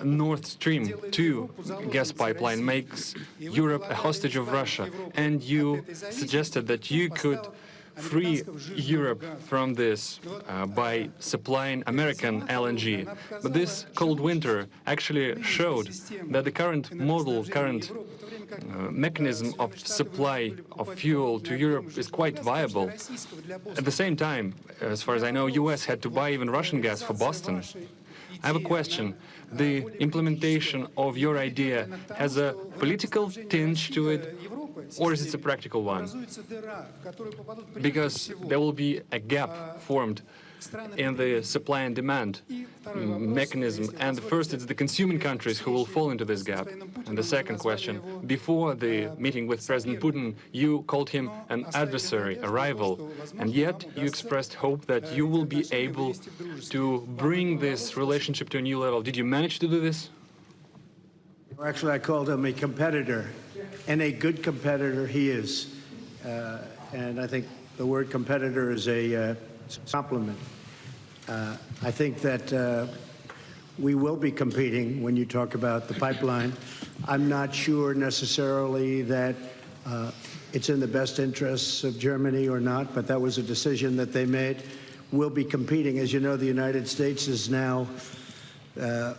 Nord Stream 2 gas pipeline makes Europe a hostage of Russia, and you suggested that you could free Europe from this by supplying American LNG. But this cold winter actually showed that the current mechanism of supply of fuel to Europe is quite viable. At the same time, as far as I know, US had to buy even Russian gas for Boston. I have a question. The implementation of your idea has a political tinge to it, or is it a practical one? Because there will be a gap formed in the supply and demand mechanism. And first, it's the consuming countries who will fall into this gap. And the second question, before the meeting with President Putin, you called him an adversary, a rival, and yet you expressed hope that you will be able to bring this relationship to a new level. Did you manage to do this? Actually, I called him a competitor, and a good competitor he is. And I think the word competitor is a compliment. I think that we will be competing when you talk about the pipeline. I'm not sure necessarily that it's in the best interests of Germany or not, but that was a decision that they made. We'll be competing. As you know, the United States is now,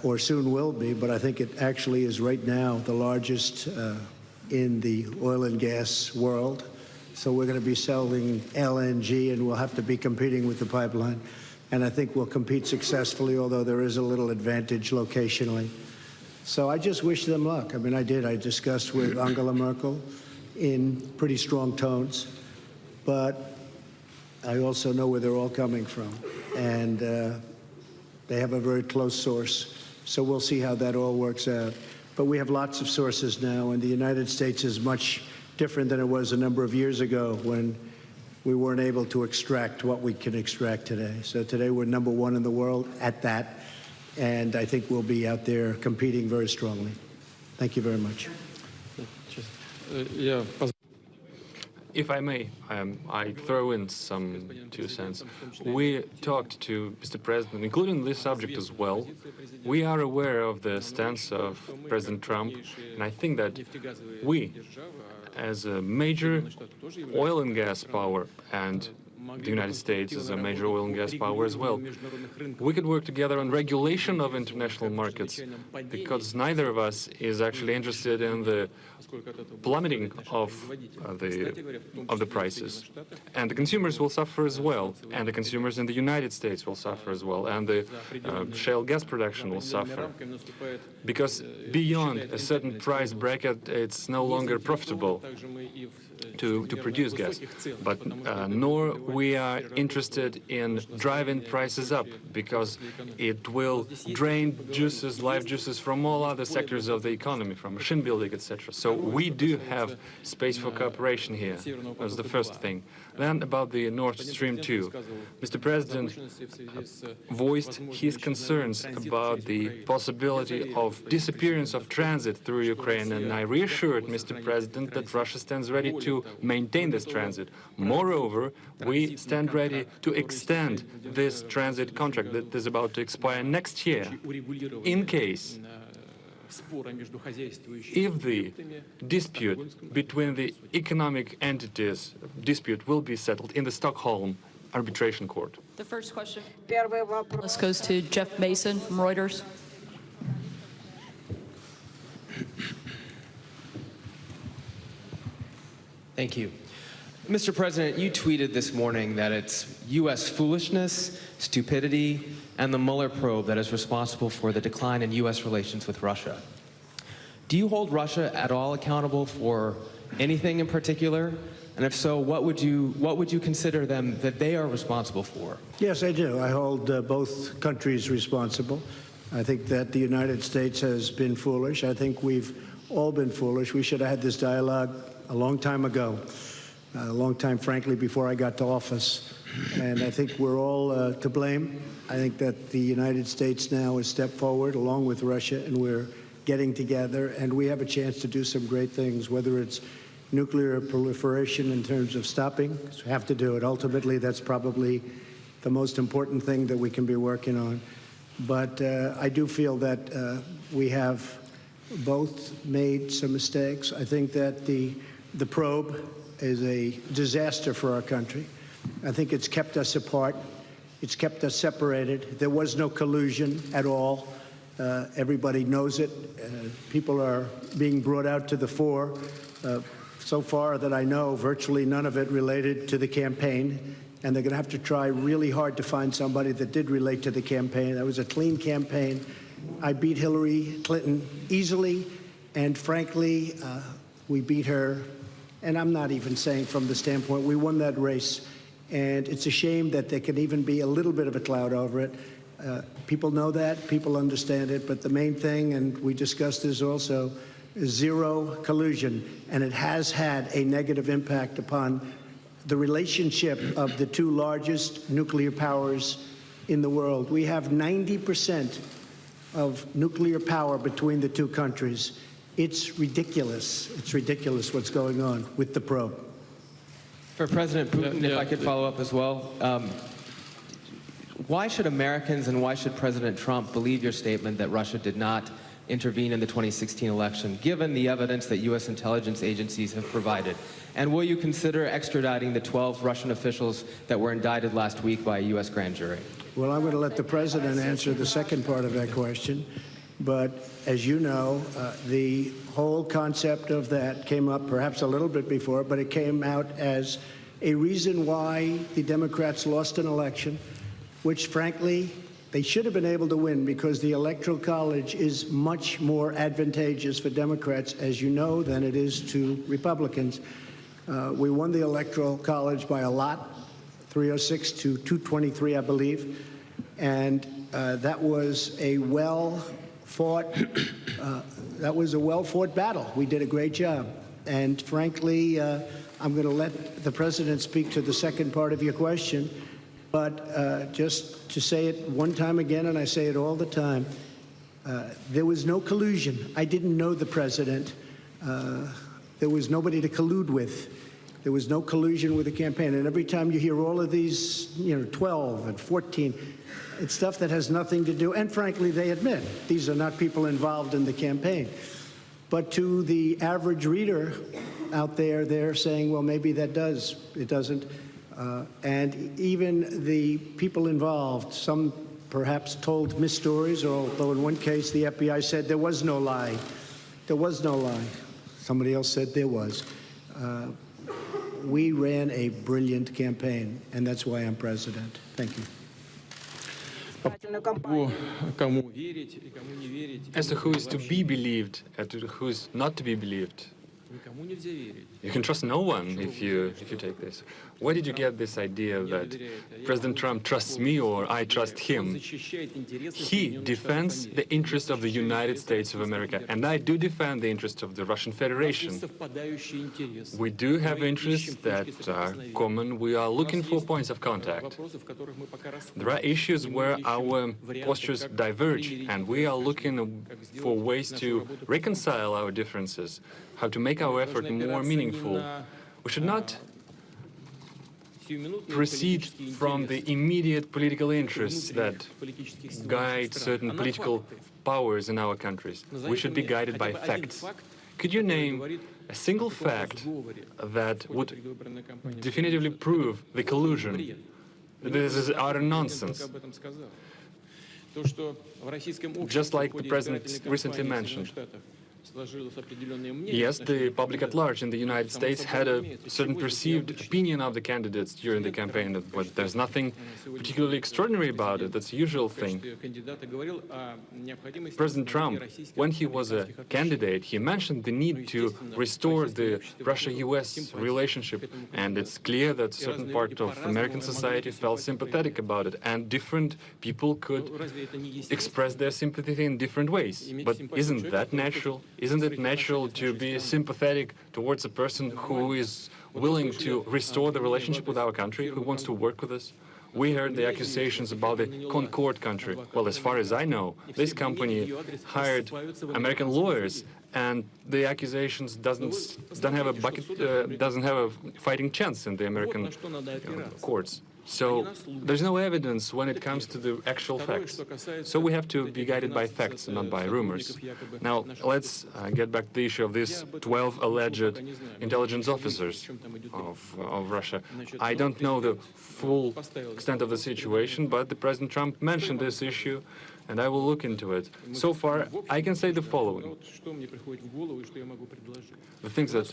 or soon will be, but I think it actually is right now the largest in the oil and gas world. So we're going to be selling LNG, and we'll have to be competing with the pipeline. And I think we'll compete successfully, although there is a little advantage locationally. So I just wish them luck. I mean, I did. I discussed with Angela Merkel in pretty strong tones. But I also know where they're all coming from. And they have a very close source. So we'll see how that all works out. But we have lots of sources now, and the United States is much different than it was a number of years ago when we weren't able to extract what we can extract today. So today we're #1 in the world at that, and I think we'll be out there competing very strongly. Thank you very much. If I may, I throw in some 2 cents. We talked to Mr. President, including this subject as well. We are aware of the stance of President Trump, and I think that we, as a major oil and gas power, and the United States is a major oil and gas power as well, we could work together on regulation of international markets, because neither of us is actually interested in the plummeting of the prices. And the consumers will suffer as well, and the consumers in the United States will suffer as well, and the shale gas production will suffer. Because beyond a certain price bracket, it's no longer profitable to produce gas, but nor we are interested in driving prices up, because it will drain juices, life juices from all other sectors of the economy, from machine building, etc. So we do have space for cooperation here. That's the first thing. Then about the Nord Stream 2. Mr. President voiced his concerns about the possibility of disappearance of transit through Ukraine, and I reassured Mr. President that Russia stands ready to maintain this transit. Moreover, we stand ready to extend this transit contract that is about to expire next year, in case if the dispute between the economic entities will be settled in the Stockholm Arbitration Court. The first question goes to Jeff Mason from Reuters. Thank you. Mr. President, you tweeted this morning that it's U.S. foolishness, stupidity, and the Mueller probe that is responsible for the decline in U.S. relations with Russia. Do you hold Russia at all accountable for anything in particular? And if so, what would you consider them that they are responsible for? Yes, I do. I hold both countries responsible. I think that the United States has been foolish. I think we've all been foolish. We should have had this dialogue a long time ago, a long time, frankly, before I got to office. And I think we're all to blame. I think that the United States now has stepped forward along with Russia, and we're getting together, and we have a chance to do some great things, whether it's nuclear proliferation in terms of stopping, because we have to do it. Ultimately, that's probably the most important thing that we can be working on. But I do feel that we have both made some mistakes. I think that the probe is a disaster for our country. I think it's kept us apart. It's kept us separated. There was no collusion at all. Everybody knows it. People are being brought out to the fore. So far that I know, virtually none of it related to the campaign. And they're going to have to try really hard to find somebody that did relate to the campaign. That was a clean campaign. I beat Hillary Clinton easily. And frankly, we beat her. And I'm not even saying from the standpoint, we won that race. And it's a shame that there can even be a little bit of a cloud over it. People know that, people understand it, but the main thing, and we discussed this also, is zero collusion. And it has had a negative impact upon the relationship of the two largest nuclear powers in the world. We have 90% of nuclear power between the two countries. It's ridiculous. It's ridiculous what's going on with the probe. For President Putin, if I could follow up as well. Why should Americans and why should President Trump believe your statement that Russia did not intervene in the 2016 election, given the evidence that U.S. intelligence agencies have provided? And will you consider extraditing the 12 Russian officials that were indicted last week by a U.S. grand jury? Well, I'm going to let the president answer the second part of that question. But as you know, the whole concept of that came up perhaps a little bit before, but it came out as a reason why the Democrats lost an election, which, frankly, they should have been able to win because the Electoral College is much more advantageous for Democrats, as you know, than it is to Republicans. We won the Electoral College by a lot, 306 to 223, I believe. And that was a well-fought battle. We did a great job. And frankly, I'm going to let the president speak to the second part of your question. But just to say it one time again, and I say it all the time, there was no collusion. I didn't know the president. There was nobody to collude with. There was no collusion with the campaign. And every time you hear all of these, 12 and 14, it's stuff that has nothing to do. And frankly, they admit these are not people involved in the campaign. But to the average reader out there, they're saying, well, maybe that does. It doesn't. And even the people involved, some perhaps told misstories, although in one case the FBI said there was no lie. There was no lie. Somebody else said there was. We ran a brilliant campaign, and that's why I'm president. Thank you. As to who is to be believed and to who is not to be believed, You can trust no one if you take this. Where did you get this idea that President Trump trusts me or I trust him? He defends the interest of the United States of America, and I do defend the interest of the Russian Federation. We do have interests that are common. We are looking for points of contact. There are issues where our postures diverge, and we are looking for ways to reconcile our differences, how to make our effort more meaningful. We should not proceed from the immediate political interests that guide certain political powers in our countries. We should be guided by facts. Could you name a single fact that would definitively prove the collusion? This is utter nonsense. Just like the President recently mentioned. Yes, the public at large in the United States had a certain perceived opinion of the candidates during the campaign, but there's nothing particularly extraordinary about it. That's a usual thing. President Trump, when he was a candidate, he mentioned the need to restore the Russia-US relationship, and it's clear that a certain part of American society felt sympathetic about it, and different people could express their sympathy in different ways. But isn't that natural? Isn't it natural to be sympathetic towards a person who is willing to restore the relationship with our country, who wants to work with us? We heard the accusations about the Concord country. Well, as far as I know, this company hired American lawyers, and the accusations doesn't have a fighting chance in the American courts. So there's no evidence when it comes to the actual facts. So we have to be guided by facts and not by rumors. Now, let's get back to the issue of these 12 alleged intelligence officers of Russia. I don't know the full extent of the situation, but the President Trump mentioned this issue, and I will look into it. So far, I can say the following. The things that,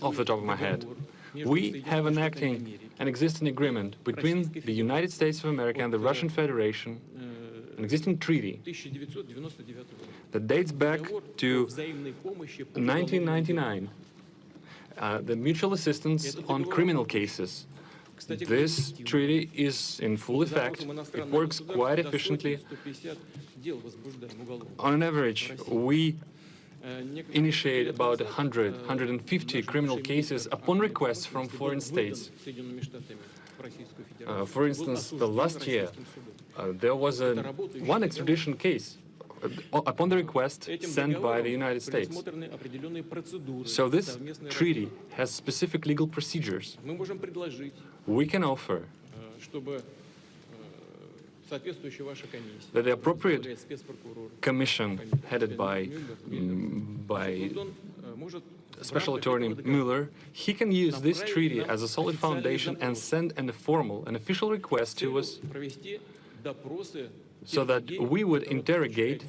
off the top of my head, we have an existing agreement between the United States of America and the Russian Federation, an existing treaty that dates back to 1999, the mutual assistance on criminal cases. This treaty is in full effect. It works quite efficiently. On an average, we initiate about 150 criminal cases upon requests from foreign states. For instance, the last year, there was one extradition case upon the request sent by the United States. So this treaty has specific legal procedures. We can offer that the appropriate commission headed by Special Attorney Mueller, he can use this treaty as a solid foundation and send an official request to us so that we would interrogate,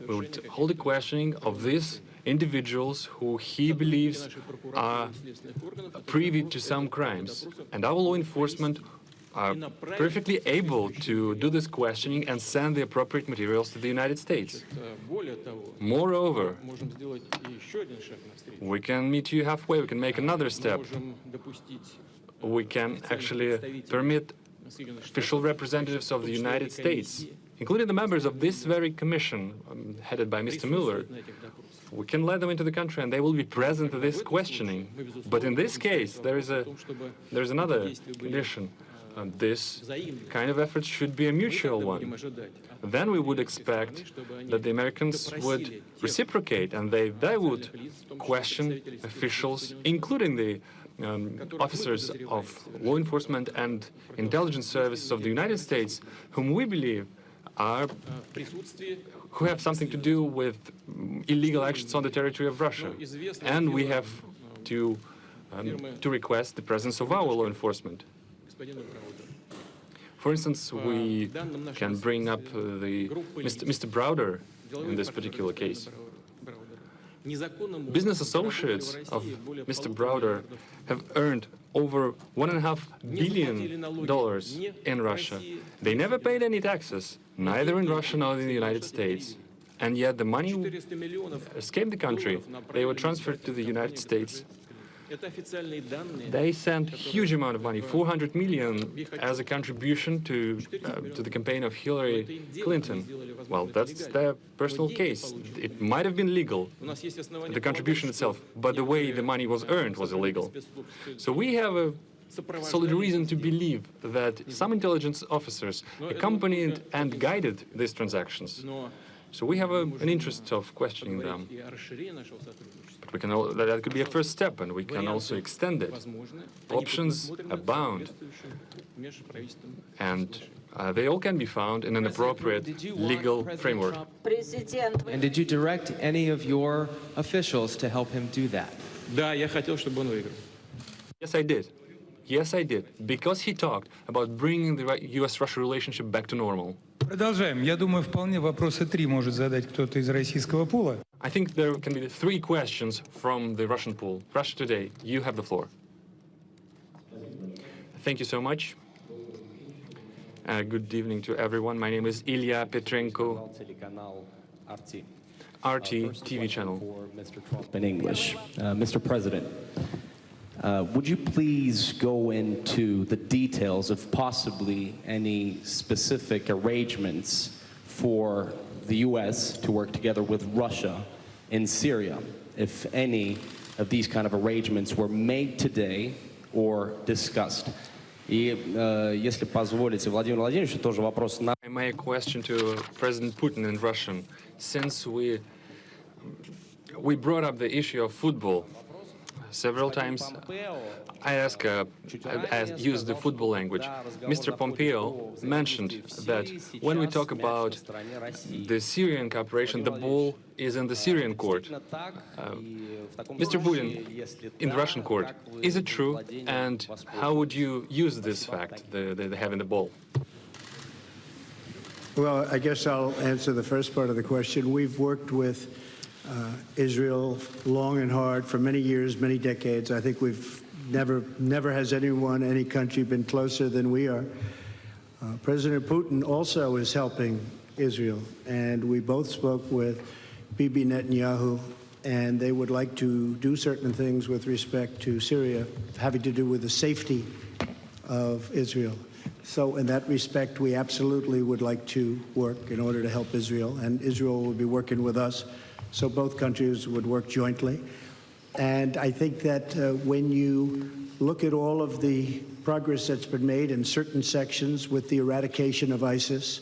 we would hold a questioning of these individuals who he believes are privy to some crimes. And our law enforcement are perfectly able to do this questioning and send the appropriate materials to the United States. Moreover, we can meet you halfway, we can make another step. We can actually permit official representatives of the United States, including the members of this very commission headed by Mr. Mueller, we can let them into the country and they will be present at this questioning. But in this case, there's another condition. This kind of effort should be a mutual one. Then we would expect that the Americans would reciprocate and they would question officials, including the officers of law enforcement and intelligence services of the United States, whom we believe who have something to do with illegal actions on the territory of Russia. And we have to request the presence of our law enforcement. For instance, we can bring up Mr. Browder in this particular case. Business associates of Mr. Browder have earned over $1.5 billion in Russia. They never paid any taxes, neither in Russia nor in the United States. And yet the money escaped the country. They were transferred to the United States. They sent a huge amount of money, 400 million, as a contribution to the campaign of Hillary Clinton. Well, that's their personal case. It might have been legal, the contribution itself, but the way the money was earned was illegal. So we have a solid reason to believe that some intelligence officers accompanied and guided these transactions. So we have an interest of questioning them. But that could be a first step, and we can also extend it. Options abound, and they all can be found in an appropriate legal framework. And did you direct any of your officials to help him do that? Yes, I did. Yes, I did. Because he talked about bringing the US-Russia relationship back to normal. Продолжаем. Я думаю, вполне вопроса 3 может задать кто-то из российского пула. I think there can be 3 questions from the Russian pool. Russia Today, you have the floor. Thank you so much. Good evening to everyone. My name is Ilya Petrenko, RT TV channel. In English. Mr. President, would you please go into the details of possibly any specific arrangements for the U.S. to work together with Russia in Syria, if any of these kind of arrangements were made today or discussed? И если позволите, Владимир Владимирович, тоже вопрос на... I make a question to President Putin in Russian. Since we brought up the issue of football several times, I used the football language. Mr. Pompeo mentioned that when we talk about the Syrian cooperation, the ball is in the Syrian court. Mr. Putin, in the Russian court, is it true? And how would you use this fact, the having the ball? Well, I guess I'll answer the first part of the question. We've worked with Israel long and hard for many years, many decades. I think we've never has any country been closer than we are. President Putin also is helping Israel, and we both spoke with Bibi Netanyahu, and they would like to do certain things with respect to Syria, having to do with the safety of Israel. So in that respect, we absolutely would like to work in order to help Israel, and Israel will be working with us. So both countries would work jointly. And I think that when you look at all of the progress that's been made in certain sections with the eradication of ISIS,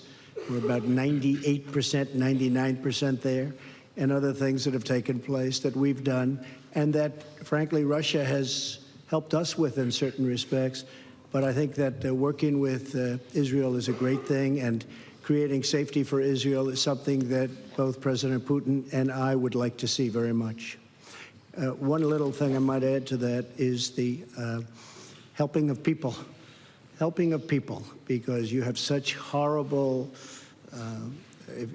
we're about 98%, 99% there, and other things that have taken place that we've done, and that, frankly, Russia has helped us with in certain respects. But I think that working with Israel is a great thing, and creating safety for Israel is something that both President Putin and I would like to see very much. One little thing I might add to that is the helping of people, because you have such horrible,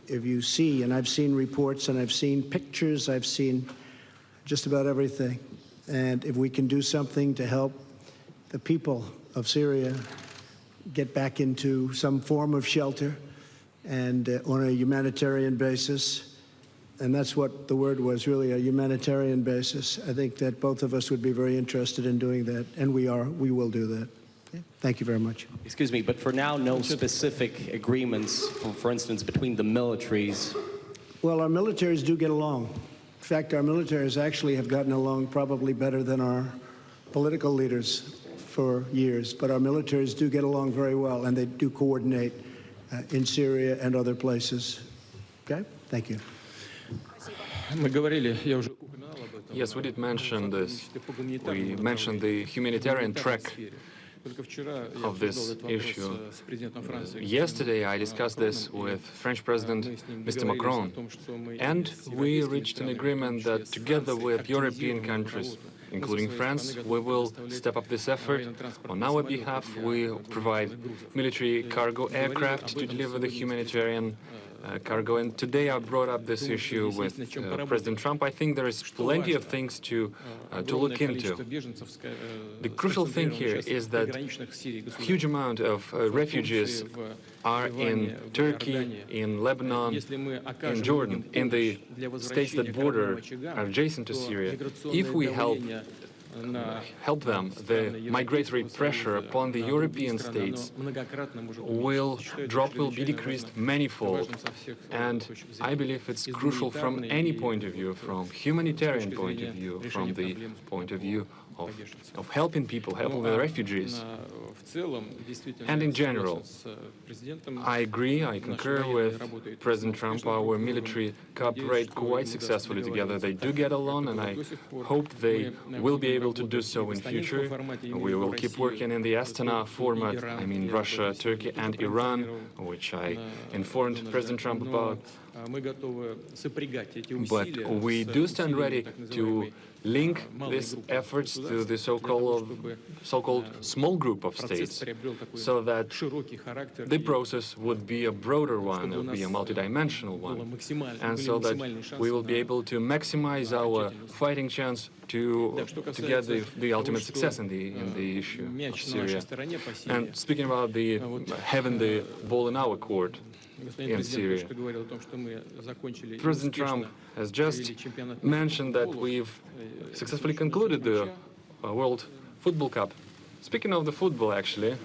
if you see, and I've seen reports and I've seen pictures, I've seen just about everything. And if we can do something to help the people of Syria get back into some form of shelter, and on a humanitarian basis, and that's what the word was, really, a humanitarian basis. I think that both of us would be very interested in doing that, and we will do that. Okay? Thank you very much. Excuse me, but for now, no specific agreements, for instance, between the militaries? Well, our militaries do get along. In fact, our militaries actually have gotten along probably better than our political leaders for years, but our militaries do get along very well, and they do coordinate in Syria and other places. Okay? Thank you. Yes, we did mention this. We mentioned the humanitarian track of this issue. Yesterday, I discussed this with French President Mr. Macron, and we reached an agreement that together with European countries, including France, we will step up this effort. On our behalf, we provide military cargo aircraft to deliver the humanitarian cargo. And today I brought up this issue with President Trump. I think there is plenty of things to look into. The crucial thing here is that a huge amount of refugees are in Turkey, in Lebanon, in Jordan, in the states that border are adjacent to Syria. If we help them, the migratory pressure upon the European states will be decreased manifold. And I believe it's crucial from any point of view, from humanitarian point of view, from the point of view of helping people, helping the refugees. And in general, I agree, I concur with President Trump. Our military cooperate quite successfully together. They do get along, and I hope they will be able to do so in future. We will keep working in the Astana format, I mean Russia, Turkey, and Iran, which I informed President Trump about. But we do stand ready to link these efforts to the so-called small group of states, so that the process would be a broader one, it would be a multidimensional one, and so that we will be able to maximize our fighting chance to get the ultimate success in the issue of Syria. And speaking about having the ball in our court in Syria, President Trump has just mentioned that we've successfully concluded the World Football Cup. Speaking of the football, actually,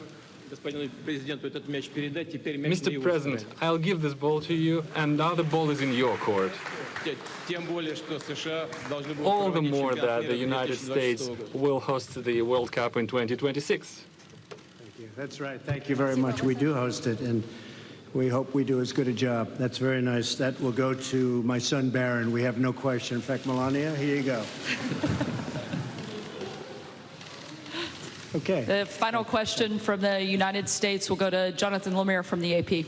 Mr. President, I'll give this ball to you, and now the ball is in your court. All the more that the United States will host the World Cup in 2026. Thank you. That's right. Thank you very much. We do host it, and we hope we do as good a job. That's very nice. That will go to my son, Barron. We have no question. In fact, Melania, here you go. Okay. The final question from the United States will go to Jonathan Lemire from the AP.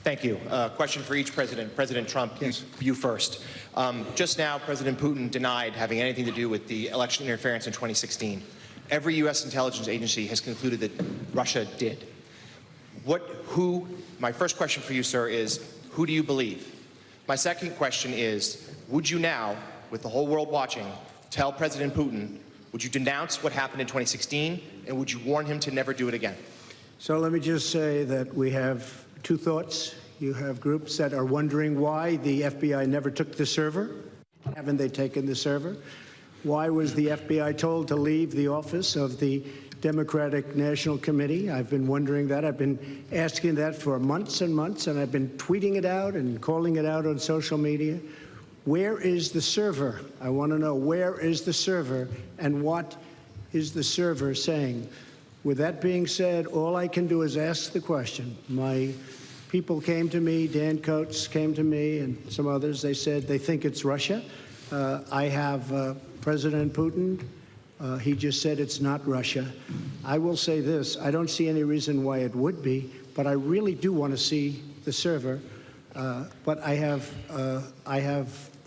Thank you. Question for each president. President Trump, yes. You first. Just now, President Putin denied having anything to do with the election interference in 2016. Every U.S. intelligence agency has concluded that Russia did. My first question for you, sir, is who do you believe? My second question is, would you now, with the whole world watching, tell President Putin, would you denounce what happened in 2016, and would you warn him to never do it again? So let me just say that we have two thoughts. You have groups that are wondering why the FBI never took the server. Haven't they taken the server? Why was the FBI told to leave the office of the Democratic National Committee? I've been wondering that. I've been asking that for months and months, and I've been tweeting it out and calling it out on social media. Where is the server? I want to know, where is the server, and what is the server saying? With that being said, all I can do is ask the question. My people came to me, Dan Coates came to me, and some others. They said they think it's Russia. I have President Putin. He just said it's not Russia. I will say this. I don't see any reason why it would be, but I really do want to see the server. But I have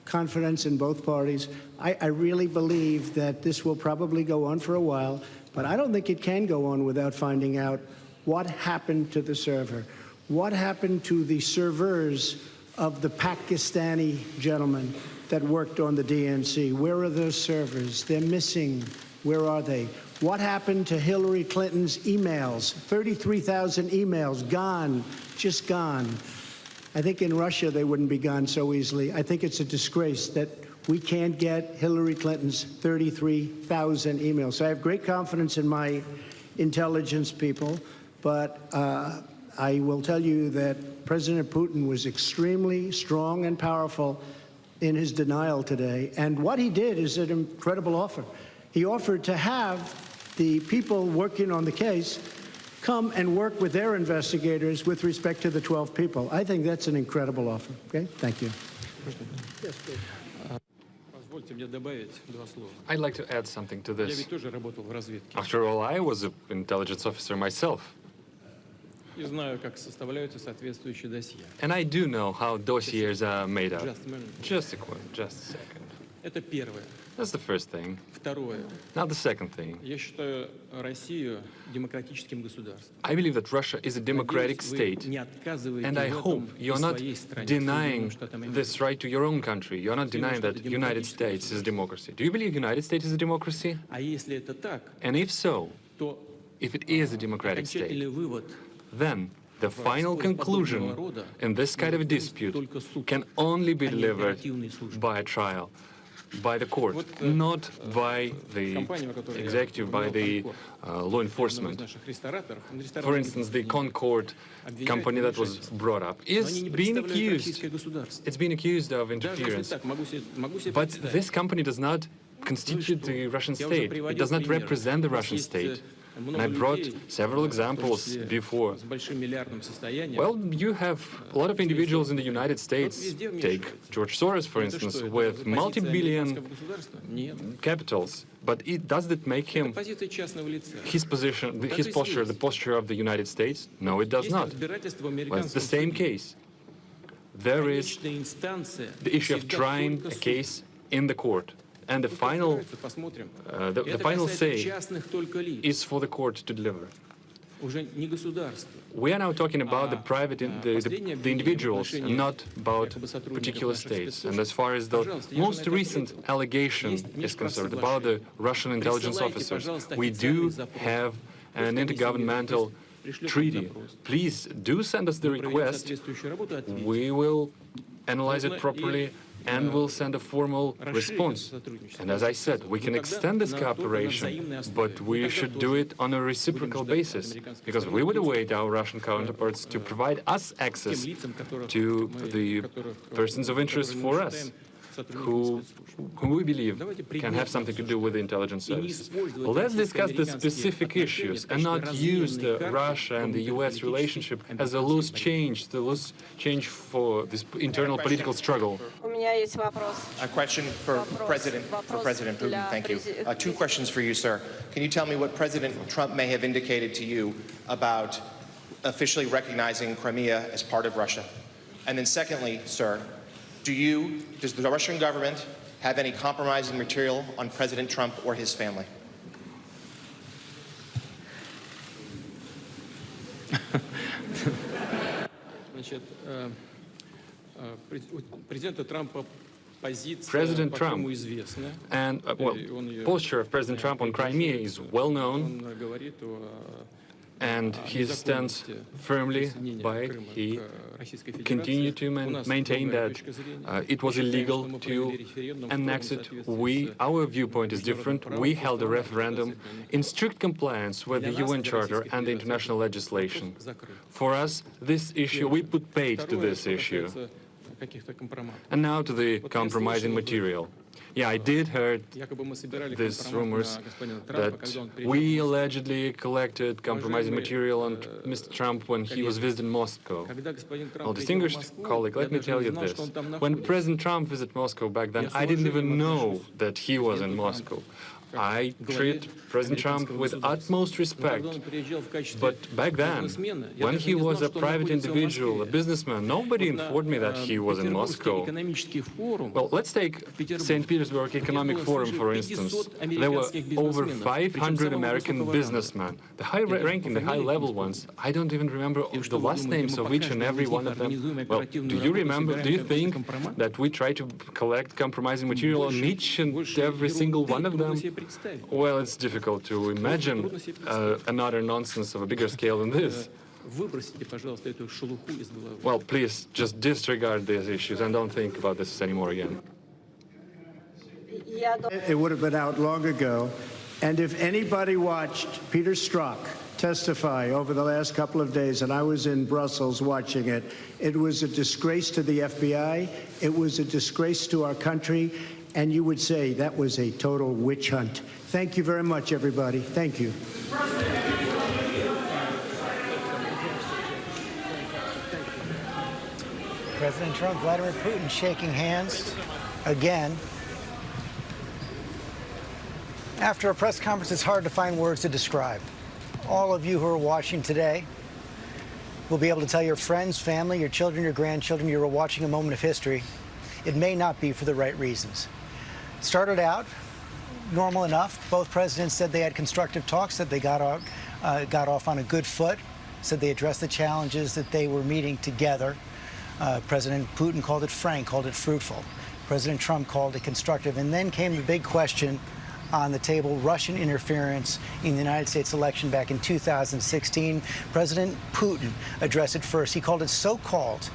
confidence in both parties. I really believe that this will probably go on for a while, but I don't think it can go on without finding out what happened to the server. What happened to the servers of the Pakistani gentlemen that worked on the DNC? Where are those servers? They're missing. Where are they? What happened to Hillary Clinton's emails? 33,000 emails gone, just gone. I think in Russia they wouldn't be gone so easily. I think it's a disgrace that we can't get Hillary Clinton's 33,000 emails. So I have great confidence in my intelligence people, but I will tell you that President Putin was extremely strong and powerful in his denial today. And what he did is an incredible offer. He offered to have the people working on the case come and work with their investigators with respect to the 12 people. I think that's an incredible offer. Okay? Thank you. Yes, please. I'd like to add something to this. After all, I was an intelligence officer myself. And I do know how dossiers are made up. Just a second. Это первое. That's the first thing. Второе. Now the second thing. Я считаю Россию демократическим государством. I believe that Russia is a democratic state, and I hope you're not denying this right to your own country. You're not denying that the United States is a democracy. Do you believe the United States is a democracy? And if so, if it is a democratic state, then the final conclusion in this kind of a dispute can only be delivered by a trial, by the court, not by the executive, by the law enforcement. For instance, the Concord company that was brought up is being accused. It's been accused of interference. But this company does not constitute the Russian state. It does not represent the Russian state. And I brought several examples before. Well, you have a lot of individuals in the United States. Take George Soros, for instance, with multi-billion capitals. But does that make him his position, his posture, the posture of the United States? No, it does not. Well, it's the same case. There is the issue of trying a case in the court. And the final say is for the court to deliver. We are now talking about the individuals, and not about particular states. And as far as the most recent allegation is concerned about the Russian intelligence officers, we do have an intergovernmental treaty. Please do send us the request. We will analyze it properly and will send a formal response. And as I said, we can extend this cooperation, but we should do it on a reciprocal basis, because we would await our Russian counterparts to provide us access to the persons of interest for us, who we believe can have something to do with the intelligence services. Well, let's discuss the specific issues and not use the Russia and the US relationship as a loose change for this internal political struggle. A question for President Putin. Thank you. Two questions for you, sir. Can you tell me what President Trump may have indicated to you about officially recognizing Crimea as part of Russia? And then secondly, sir, does the Russian government have any compromising material on President Trump or his family? President Trump and posture of President Trump on Crimea is well known, and he stands firmly by it. He continued to maintain that it was illegal to annex it. Our viewpoint is different. We held a referendum in strict compliance with the UN Charter and the international legislation. For us, this issue, we put paid to this issue. And now to the compromising material. Yeah, I did heard these rumors that we allegedly collected compromising material on Mr. Trump when he was visiting Moscow. Well, distinguished colleague, let me tell you this. When President Trump visited Moscow back then, I didn't even know that he was in Moscow. I treat President Trump with utmost respect, but back then, when he was a private individual, a businessman, nobody informed me that he was in Moscow. Well, let's take St. Petersburg Economic Forum, for instance. There were over 500 American businessmen, the high-ranking, the high-level ones. I don't even remember the last names of each and every one of them. Well, do you think that we try to collect compromising material on each and every single one of them? Well, it's difficult to imagine another nonsense of a bigger scale than this. Well, please just disregard these issues and don't think about this anymore again. It would have been out long ago. And if anybody watched Peter Strzok testify over the last couple of days, and I was in Brussels watching it, it was a disgrace to the FBI. It was a disgrace to our country. And you would say that was a total witch hunt. Thank you very much, everybody. Thank you. President Trump, Vladimir Putin shaking hands again. After a press conference, it's hard to find words to describe. All of you who are watching today will be able to tell your friends, family, your children, your grandchildren you were watching a moment of history. It may not be for the right reasons. started out normal enough. Both presidents said they had constructive talks, said they got off on a good foot, said they addressed the challenges that they were meeting together. President Putin called it frank, called it fruitful. President Trump called it constructive. And then came the big question on the table, Russian interference in the United States election back in 2016. President Putin addressed it first. He called it so-called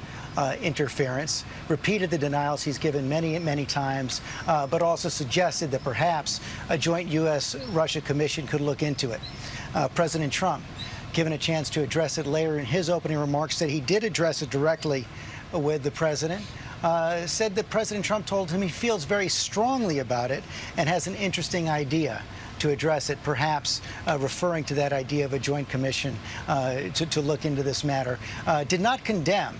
interference, repeated the denials he's given many, many times, but also suggested that perhaps a joint U.S.-Russia commission could look into it. President Trump, given a chance to address it later in his opening remarks, said he did address it directly with the president. Said that President Trump told him he feels very strongly about it and has an interesting idea to address it, perhaps referring to that idea of a joint commission to look into this matter. Did not condemn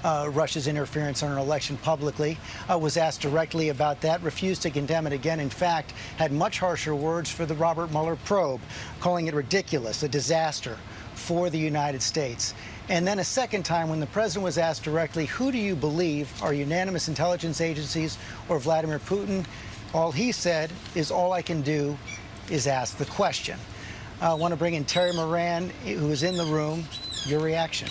Russia's interference in an election publicly, was asked directly about that, refused to condemn it again. In fact, had much harsher words for the Robert Mueller probe, calling it ridiculous, a disaster for the United States. And then a second time when the president was asked directly, who do you believe are unanimous intelligence agencies or Vladimir Putin? All he said is, all I can do is ask the question. I want to bring in Terry Moran, who is in the room. Your reaction?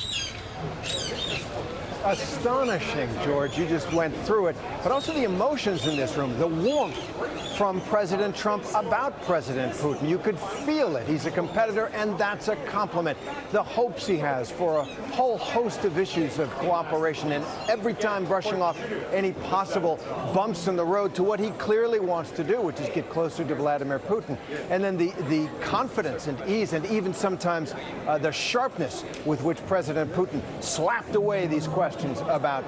Astonishing, George. You just went through it. But also the emotions in this room, the warmth from President Trump about President Putin. You could feel it. He's a competitor, and that's a compliment. The hopes he has for a whole host of issues of cooperation, and every time brushing off any possible bumps in the road to what he clearly wants to do, which is get closer to Vladimir Putin. And then the confidence and ease, and even sometimes the sharpness with which President Putin slapped away these questions about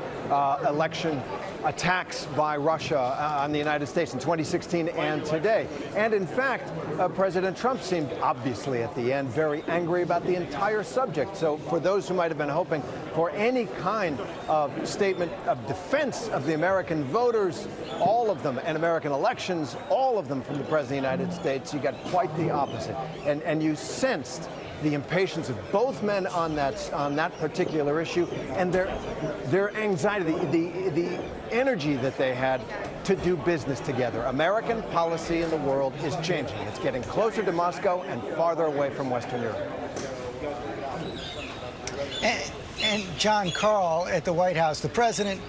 election attacks by Russia on the United States in 2016 and today. And in fact, President Trump seemed obviously at the end very angry about the entire subject. So for those who might have been hoping for any kind of statement of defense of the American voters, all of them, and American elections, all of them from the President of the United States, you got quite the opposite. And you sensed the impatience of both men on that particular issue, and their anxiety, the energy that they had to do business together. American policy in the world is changing. It's getting closer to Moscow and farther away from Western Europe. And John Karl at the White House, the president,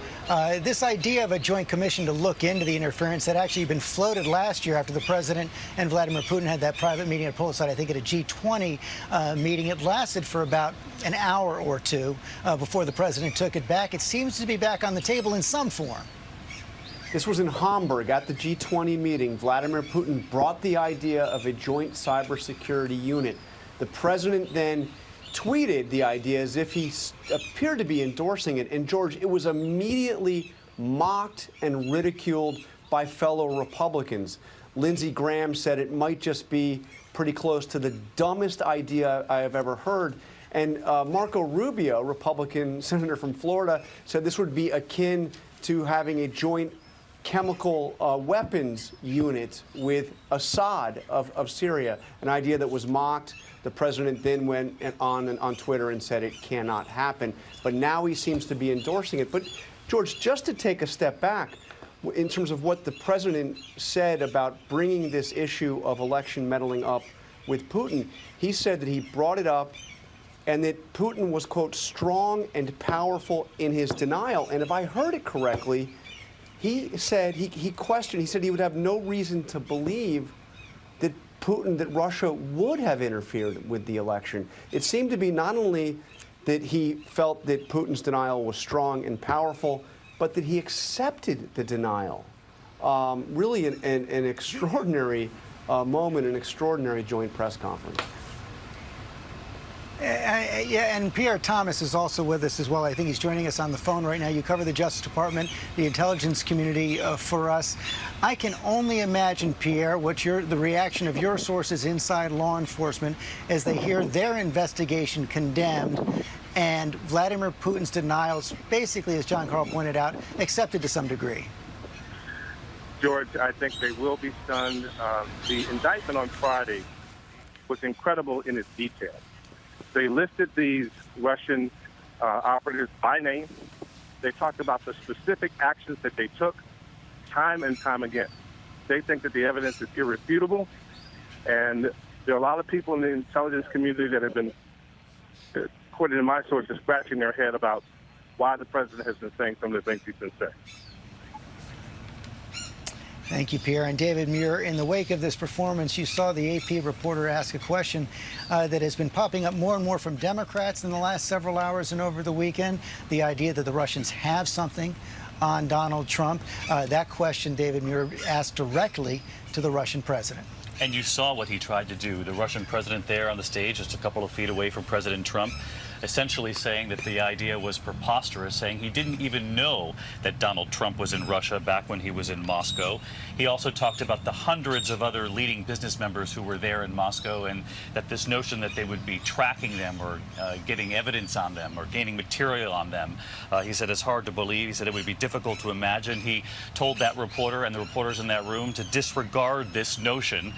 this idea of a joint commission to look into the interference had actually been floated last year after the president and Vladimir Putin had that private meeting at poolside, I think at a G20 meeting. It lasted for about an hour or two before the president took it back. It seems to be back on the table in some form. This was in Hamburg at the G20 meeting. Vladimir Putin brought the idea of a joint cybersecurity unit. The president then tweeted the idea as if he appeared to be endorsing it. And, George, it was immediately mocked and ridiculed by fellow Republicans. Lindsey Graham said it might just be pretty close to the dumbest idea I have ever heard. And Marco Rubio, Republican senator from Florida, said this would be akin to having a joint chemical weapons unit with Assad of Syria, an idea that was mocked. The president then went on Twitter and said it cannot happen. But now he seems to be endorsing it. But, George, just to take a step back, in terms of what the president said about bringing this issue of election meddling up with Putin, he said that he brought it up and that Putin was, quote, strong and powerful in his denial. And if I heard it correctly, he said, he questioned, he said he would have no reason to believe that that Russia would have interfered with the election. It seemed to be not only that he felt that Putin's denial was strong and powerful, but that he accepted the denial. Really an extraordinary moment, an extraordinary joint press conference. Yeah, and Pierre Thomas is also with us as well. I think he's joining us on the phone right now. You cover the Justice Department, the intelligence community for us. I can only imagine, Pierre, what the reaction of your sources inside law enforcement as they hear their investigation condemned and Vladimir Putin's denials, basically, as John Karl pointed out, accepted to some degree. George, I think they will be stunned. The indictment on Friday was incredible in its detail. They listed these Russian operatives by name. They talked about the specific actions that they took time and time again. They think that the evidence is irrefutable. And there are a lot of people in the intelligence community that have been, according to my sources, scratching their head about why the president has been saying some of the things he's been saying. Thank you, Pierre. And David Muir, in the wake of this performance, you saw the AP reporter ask a question that has been popping up more and more from Democrats in the last several hours and over the weekend, the idea that the Russians have something on Donald Trump. That question, David Muir asked directly to the Russian president. And you saw what he tried to do. The Russian president there on the stage, just a couple of feet away from President Trump, essentially saying that the idea was preposterous, saying he didn't even know that Donald Trump was in Russia back when he was in Moscow. He also talked about the hundreds of other leading business members who were there in Moscow, and that this notion that they would be tracking them or getting evidence on them or gaining material on them, he said it's hard to believe. He said it would be difficult to imagine. He told that reporter and the reporters in that room to disregard this notion.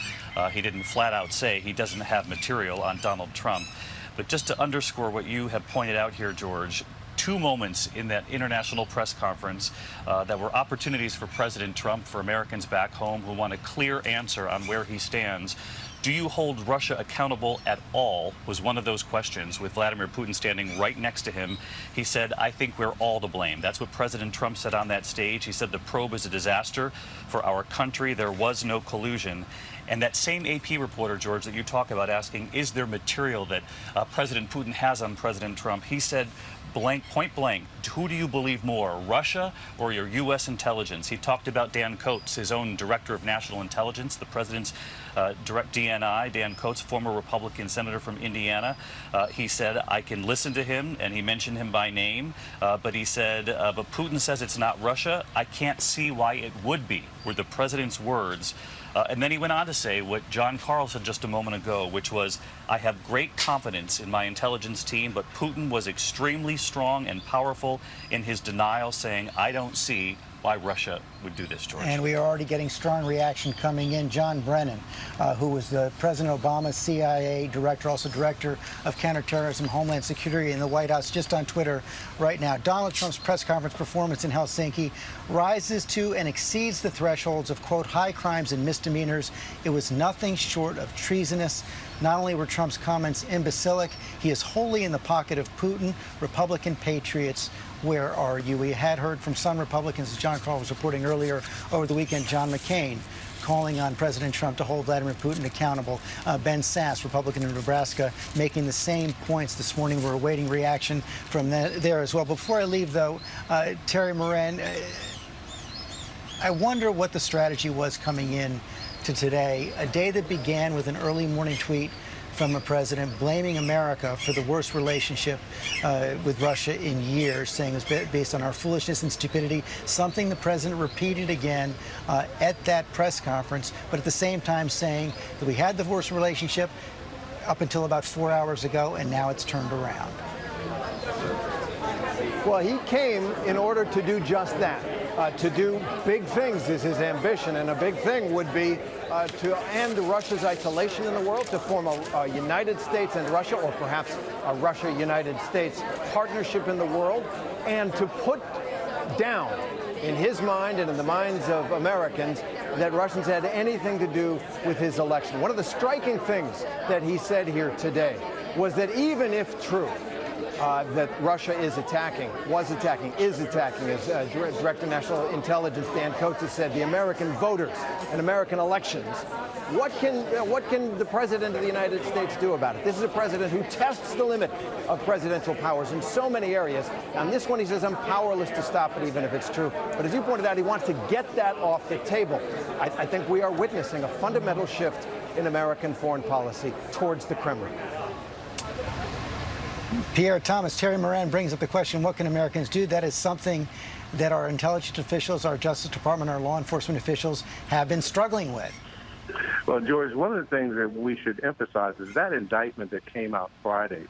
He didn't flat out say he doesn't have material on Donald Trump. But just to underscore what you have pointed out here, George, two moments in that international press conference that were opportunities for President Trump, for Americans back home who want a clear answer on where he stands. Do you hold Russia accountable at all, was one of those questions, with Vladimir Putin standing right next to him. He said, I think we're all to blame. That's what President Trump said on that stage. He said the probe is a disaster for our country. There was no collusion. And that same AP reporter, George, that you talk about asking, is there material that President Putin has on President Trump? He said, point blank, who do you believe more, Russia or your U.S. intelligence? He talked about Dan Coats, his own director of national intelligence, the president's direct DNI, Dan Coats, former Republican senator from Indiana. He said, I can listen to him, and he mentioned him by name, but he said, but Putin says it's not Russia. I can't see why it would be, were the president's words. And then he went on to say what John Carl said just a moment ago, which was, I have great confidence in my intelligence team, but Putin was extremely strong and powerful in his denial, saying, I don't see why Russia would do this, George. And we are already getting strong reaction coming in. John Brennan, who was the President Obama's CIA director, also director of counterterrorism, Homeland Security in the White House, just on Twitter right now. Donald Trump's press conference performance in Helsinki rises to and exceeds the thresholds of, quote, high crimes and misdemeanors. It was nothing short of treasonous. Not only were Trump's comments imbecilic, he is wholly in the pocket of Putin. Republican patriots, where are you? We had heard from some Republicans, as John Carl was reporting earlier over the weekend, John McCain calling on President Trump to hold Vladimir Putin accountable. Ben Sasse, Republican in Nebraska, making the same points this morning. We're awaiting reaction from there as well. Before I leave, though, Terry Moran, I wonder what the strategy was coming in to today, a day that began with an early morning tweet from a president blaming America for the worst relationship with Russia in years, saying it was based on our foolishness and stupidity, something the president repeated again at that press conference, but at the same time saying that we had the worst relationship up until about 4 hours ago, and now it's turned around. Well, he came in order to do just that. To do big things is his ambition, and a big thing would be to end Russia's isolation in the world, to form a United States and Russia, or perhaps a Russia-United States partnership in the world, and to put down in his mind and in the minds of Americans that Russians had anything to do with his election. One of the striking things that he said here today was that even if true, that Russia is attacking, is attacking, as Director of National Intelligence Dan Coats has said, the American voters and American elections. What can the President of the United States do about it? This is a president who tests the limit of presidential powers in so many areas. On this one, he says, I'm powerless to stop it, even if it's true. But as you pointed out, he wants to get that off the table. I think we are witnessing a fundamental shift in American foreign policy towards the Kremlin. Pierre Thomas, Terry Moran brings up the question, what can Americans do? That is something that our intelligence officials, our Justice Department, our law enforcement officials have been struggling with. Well, George, one of the things that we should emphasize is that indictment that came out Friday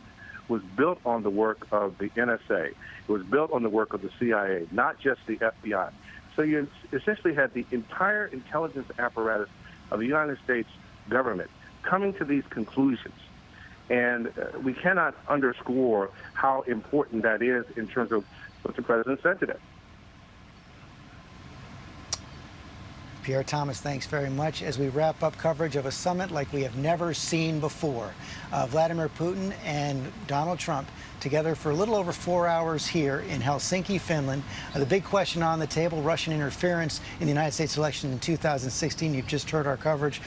was built on the work of the NSA. It was built on the work of the CIA, not just the FBI. So you essentially had the entire intelligence apparatus of the United States government coming to these conclusions. And we cannot underscore how important that is in terms of what the president said today. Pierre Thomas, thanks very much. As we wrap up coverage of a summit like we have never seen before, Vladimir Putin and Donald Trump together for a little over 4 hours here in Helsinki, Finland. The big question on the table, Russian interference in the United States election in 2016. You've just heard our coverage.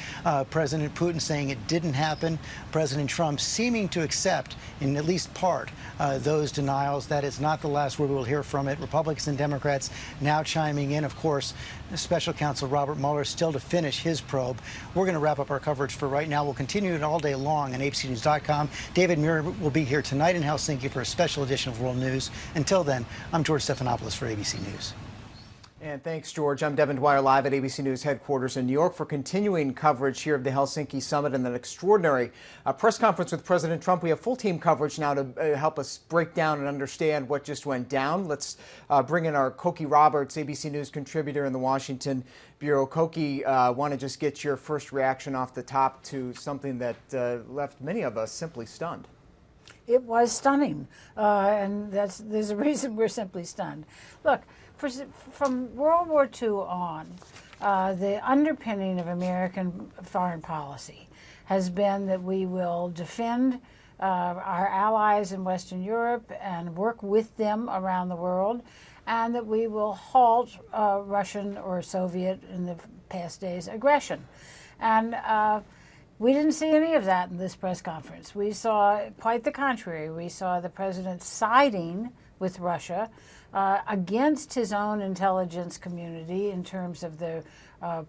President Putin saying it didn't happen. President Trump seeming to accept, in at least part, those denials. That is not the last word we will hear from it. Republicans and Democrats now chiming in. Of course, Special Counsel Robert Mueller still to finish his probe. We're going to wrap up our coverage for right now. We'll continue it all day long on abcnews.com. David Muir will be here tonight in Helsinki for a special edition of World News. Until then, I'm George Stephanopoulos for ABC News. And thanks, George. I'm Devin Dwyer, live at ABC News headquarters in New York for continuing coverage here of the Helsinki summit and that extraordinary press conference with President Trump. We have full team coverage now to help us break down and understand what just went down. Let's bring in our Koki Roberts, ABC News contributor in the Washington Bureau. Koki, want to just get your first reaction off the top to something that left many of us simply stunned. It was stunning, and there's a reason we're simply stunned. Look, from World War II on, the underpinning of American foreign policy has been that we will defend our allies in Western Europe and work with them around the world, and that we will halt Russian or Soviet, in the past days, aggression. And we didn't see any of that in this press conference. We saw quite the contrary. We saw the president siding with Russia against his own intelligence community in terms of the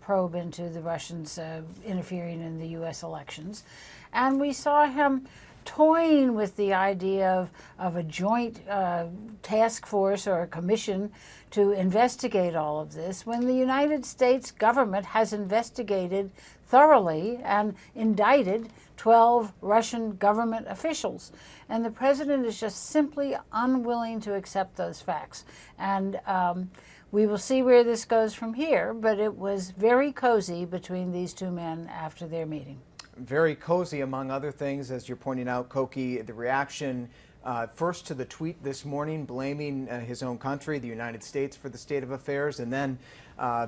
probe into the Russians interfering in the U.S. elections. And we saw him toying with the idea of a joint task force or a commission to investigate all of this, when the United States government has investigated thoroughly and indicted 12 Russian government officials. And the president is just simply unwilling to accept those facts. And we will see where this goes from here, but it was very cozy between these two men after their meeting. Very cozy, among other things, as you're pointing out, Koki, the reaction first to the tweet this morning blaming his own country, the United States, for the state of affairs, and then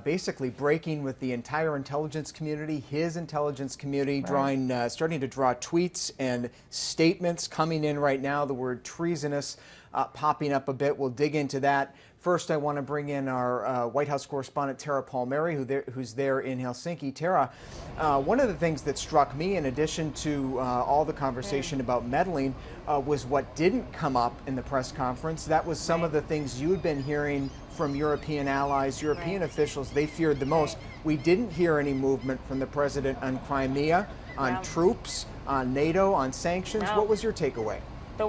basically breaking with the entire intelligence community, his intelligence community, right, starting to draw tweets and statements coming in right now, the word treasonous popping up a bit. We'll dig into that. First, I want to bring in our White House correspondent, Tara Palmieri, who's there in Helsinki. Tara, one of the things that struck me, in addition to all the conversation about meddling, was what didn't come up in the press conference. That was some of the things you'd been hearing from European allies, European officials they feared the most. We didn't hear any movement from the president on Crimea, on troops, on NATO, on sanctions. What was your takeaway? The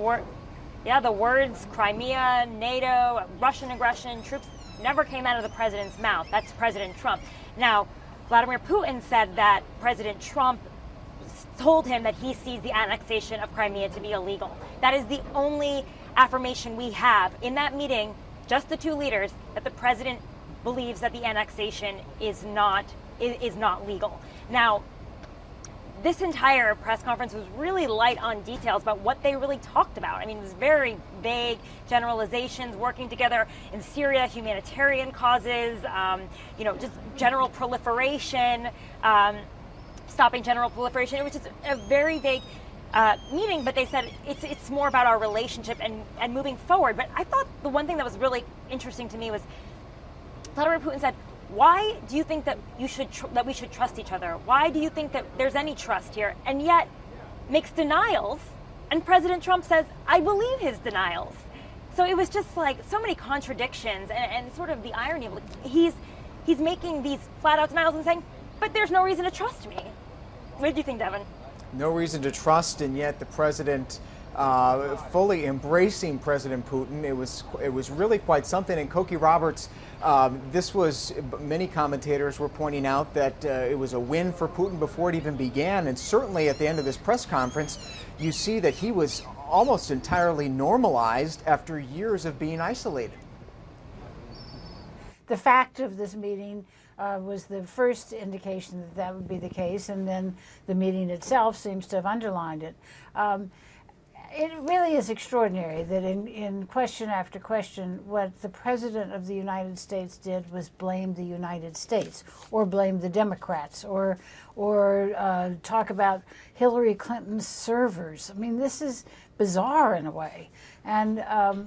words Crimea, NATO, Russian aggression, troops never came out of the president's mouth. That's President Trump. Now, Vladimir Putin said that President Trump told him that he sees the annexation of Crimea to be illegal. That is the only affirmation we have in that meeting, just the two leaders, that the president believes that the annexation is not legal. Now, this entire press conference was really light on details about what they really talked about. I mean, it was very vague generalizations, working together in Syria, humanitarian causes, just general proliferation, stopping general proliferation. It was just a very vague meeting, but they said it's more about our relationship and moving forward. But I thought the one thing that was really interesting to me was Vladimir Putin said, "Why do you think that we should trust each other? Why do you think that there's any trust here?" And yet makes denials, and President Trump says, "I believe his denials." So it was just like so many contradictions and sort of the irony of he's making these flat out denials and saying, "But there's no reason to trust me." What did you think, Devin? No reason to trust, and yet the president fully embracing President Putin. It was really quite something. And Koki Roberts, many commentators were pointing out that it was a win for Putin before it even began. And certainly at the end of this press conference, you see that he was almost entirely normalized after years of being isolated. The fact of this meeting was the first indication that would be the case, and then the meeting itself seems to have underlined it. it really is extraordinary that in question after question, what the President of the United States did was blame the United States, or blame the Democrats, or talk about Hillary Clinton's servers. I mean, this is bizarre in a way. And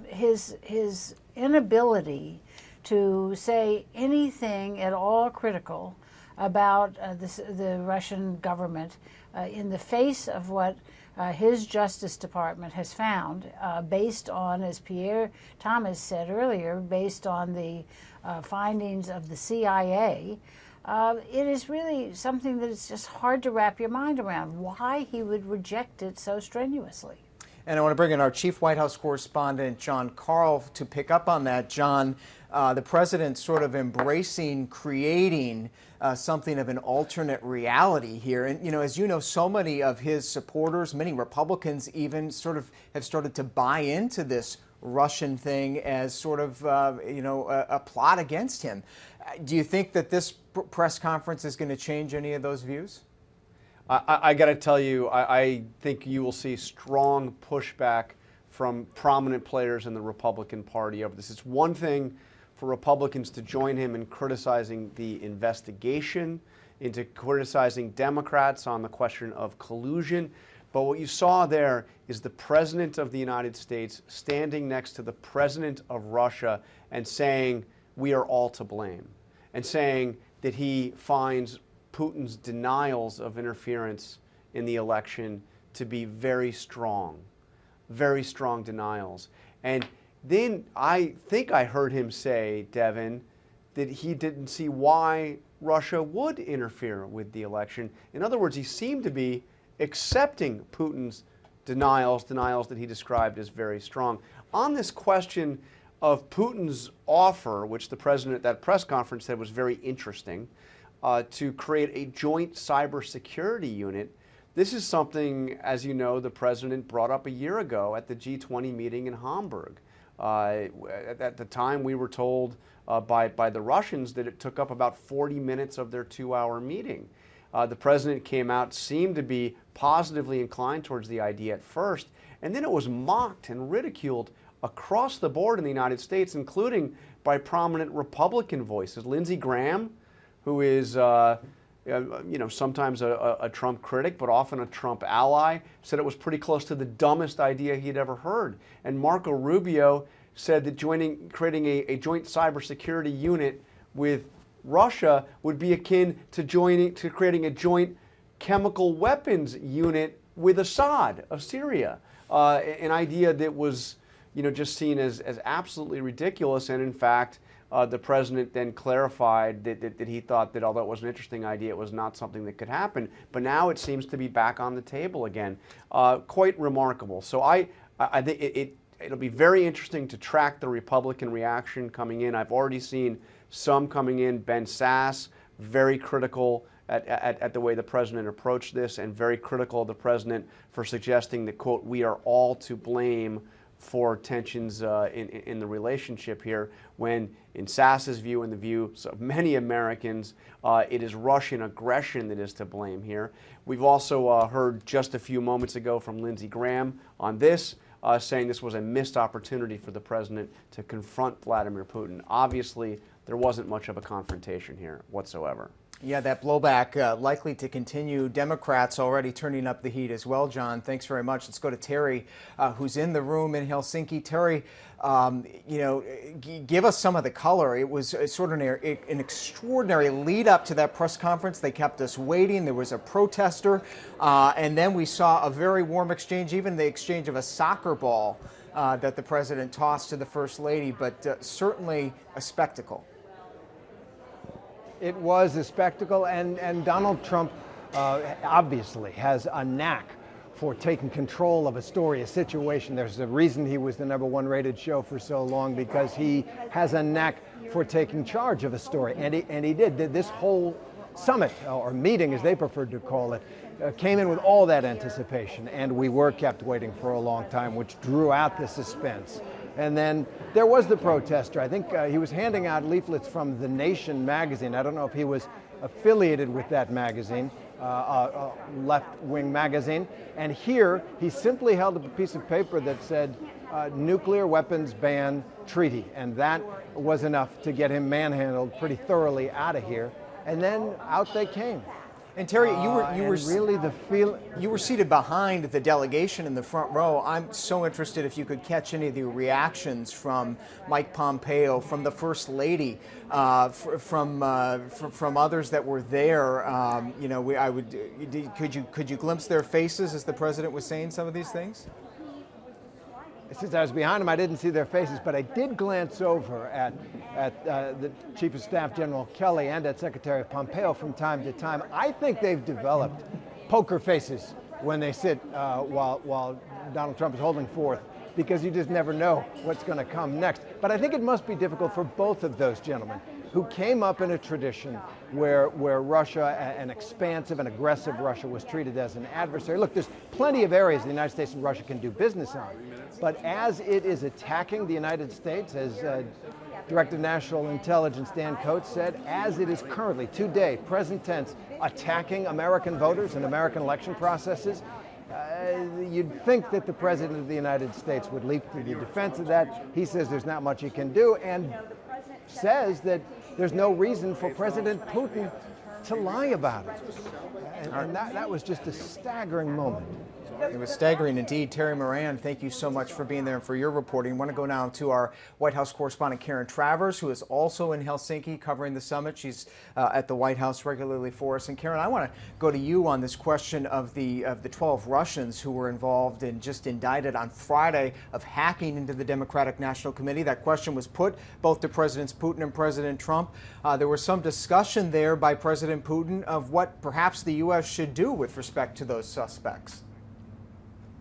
his inability to say anything at all critical about the Russian government in the face of what his Justice Department has found, based on, as Pierre Thomas said earlier, based on the findings of the CIA, it is really something that it's just hard to wrap your mind around, why he would reject it so strenuously. And I want to bring in our chief White House correspondent, John Karl, to pick up on that. John, the president sort of embracing, creating something of an alternate reality here. And, you know, as you know, so many of his supporters, many Republicans even, sort of have started to buy into this Russian thing as sort of, a plot against him. Do you think that this press conference is going to change any of those views? I got to tell you, I think you will see strong pushback from prominent players in the Republican Party over this. It's one thing for Republicans to join him in criticizing the investigation, into criticizing Democrats on the question of collusion. But what you saw there is the President of the United States standing next to the President of Russia and saying, we are all to blame, and saying that he finds Putin's denials of interference in the election to be very strong denials. And then I think I heard him say, Devin, that he didn't see why Russia would interfere with the election. In other words, he seemed to be accepting Putin's denials that he described as very strong. On this question of Putin's offer, which the president at that press conference said was very interesting, to create a joint cybersecurity unit. This is something, as you know, the president brought up a year ago at the G20 meeting in Hamburg. At the time, we were told by the Russians that it took up about 40 minutes of their 2-hour meeting. The president came out, seemed to be positively inclined towards the idea at first, and then it was mocked and ridiculed across the board in the United States, including by prominent Republican voices. Lindsey Graham, who is sometimes a Trump critic, but often a Trump ally, said it was pretty close to the dumbest idea he'd ever heard. And Marco Rubio said that creating a joint cybersecurity unit with Russia would be akin to creating a joint chemical weapons unit with Assad of Syria, an idea that was just seen as absolutely ridiculous. And in fact, the president then clarified that he thought that although it was an interesting idea, it was not something that could happen. But now it seems to be back on the table again. Quite remarkable. So I think it'll be very interesting to track the Republican reaction coming in. I've already seen some coming in. Ben Sass, very critical at the way the president approached this, and very critical of the president for suggesting that, quote, we are all to blame for tensions in the relationship here, when in Sass's view and the views of many Americans, it is Russian aggression that is to blame here. We've also heard just a few moments ago from Lindsey Graham on this, saying this was a missed opportunity for the president to confront Vladimir Putin. Obviously, there wasn't much of a confrontation here whatsoever. Yeah, that blowback likely to continue. Democrats already turning up the heat as well, John. Thanks very much. Let's go to Terry, who's in the room in Helsinki. Terry, give us some of the color. It was sort of an extraordinary lead up to that press conference. They kept us waiting. There was a protester, and then we saw a very warm exchange, even the exchange of a soccer ball that the president tossed to the First Lady, but certainly a spectacle. It was a spectacle, and Donald Trump obviously has a knack for taking control of a story, a situation. There's a reason he was the #1 rated show for so long, because he has a knack for taking charge of a story, and he did. This whole summit, or meeting as they preferred to call it, came in with all that anticipation, and we were kept waiting for a long time, which drew out the suspense. And then there was the protester. I think he was handing out leaflets from The Nation magazine. I don't know if he was affiliated with that magazine, left-wing magazine. And here, he simply held up a piece of paper that said, nuclear weapons ban treaty. And that was enough to get him manhandled pretty thoroughly out of here. And then out they came. And Terry, you were seated behind the delegation in the front row. I'm so interested if you could catch any of the reactions from Mike Pompeo, from the First Lady, from others that were there. Could you glimpse their faces as the president was saying some of these things? Since I was behind them, I didn't see their faces, but I did glance over at the Chief of Staff, General Kelly, and at Secretary Pompeo from time to time. I think they've developed poker faces when they sit while Donald Trump is holding forth, because you just never know what's going to come next. But I think it must be difficult for both of those gentlemen, who came up in a tradition where Russia, an expansive and aggressive Russia, was treated as an adversary. Look, there's plenty of areas the United States and Russia can do business on. But as it is attacking the United States, as Director of National Intelligence Dan Coates said, as it is currently, today, present tense, attacking American voters and American election processes, you'd think that the President of the United States would leap to the defense of that. He says there's not much he can do, and says that there's no reason for President Putin to lie about it. And that was just a staggering moment. It was staggering indeed. Terry Moran, thank you so much for being there and for your reporting. I want to go now to our White House correspondent Karen Travers, who is also in Helsinki covering the summit. She's at the White House regularly for us. And Karen, I want to go to you on this question of the 12 Russians who were involved and just indicted on Friday of hacking into the Democratic National Committee. That question was put both to Presidents Putin and President Trump. There was some discussion there by President Putin of what perhaps the U.S. should do with respect to those suspects.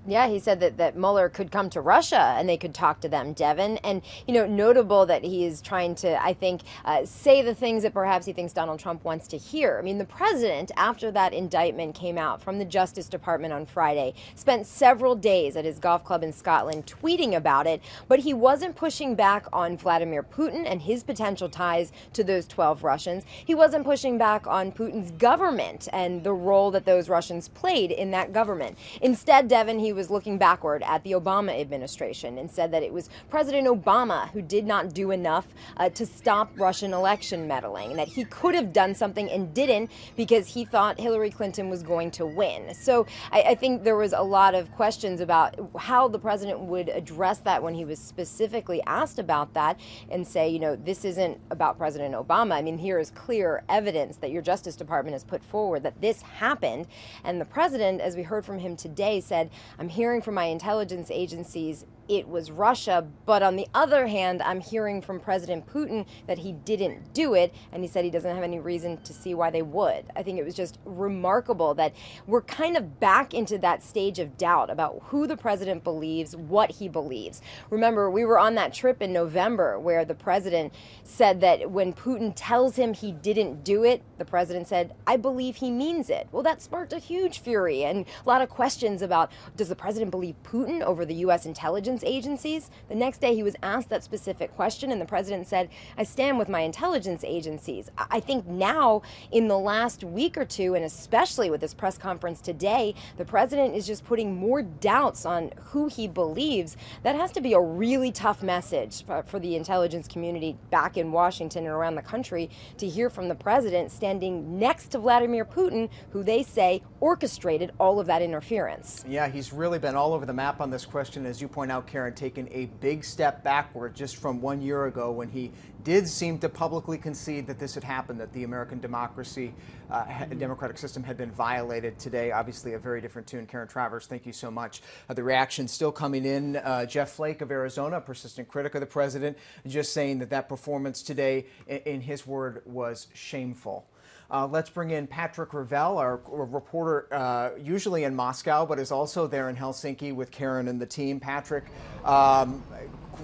Yeah, he said that Mueller could come to Russia and they could talk to them, Devin. And, notable that he is trying to, I think, say the things that perhaps he thinks Donald Trump wants to hear. I mean, the president, after that indictment came out from the Justice Department on Friday, spent several days at his golf club in Scotland tweeting about it, but he wasn't pushing back on Vladimir Putin and his potential ties to those 12 Russians. He wasn't pushing back on Putin's government and the role that those Russians played in that government. Instead, Devin, he was looking backward at the Obama administration and said that it was President Obama who did not do enough to stop Russian election meddling, and that he could have done something and didn't because he thought Hillary Clinton was going to win. So I think there was a lot of questions about how the president would address that when he was specifically asked about that, and say, this isn't about President Obama. I mean, here is clear evidence that your Justice Department has put forward that this happened. And the president, as we heard from him today, said, I'm hearing from my intelligence agencies it was Russia, but on the other hand, I'm hearing from President Putin that he didn't do it, and he said he doesn't have any reason to see why they would. I think it was just remarkable that we're kind of back into that stage of doubt about who the president believes, what he believes. Remember, we were on that trip in November where the president said that when Putin tells him he didn't do it, the president said, I believe he means it. Well, that sparked a huge fury and a lot of questions about, does the president believe Putin over the U.S. intelligence agencies? The next day he was asked that specific question, and the president said, I stand with my intelligence agencies. I think now, in the last week or two, and especially with this press conference today, the president is just putting more doubts on who he believes. That has to be a really tough message for the intelligence community back in Washington and around the country to hear from the president standing next to Vladimir Putin, who they say orchestrated all of that interference. Yeah, he's really been all over the map on this question, as you point out, Karen, taken a big step backward just from 1 year ago when he did seem to publicly concede that this had happened, that the American democratic system had been violated. Today, obviously a very different tune. Karen Travers, thank you so much. The reaction still coming in. Jeff Flake of Arizona, a persistent critic of the president, just saying that performance today, in his word, was shameful. Let's bring in Patrick Ravel, our reporter usually in Moscow, but is also there in Helsinki with Karen and the team. Patrick,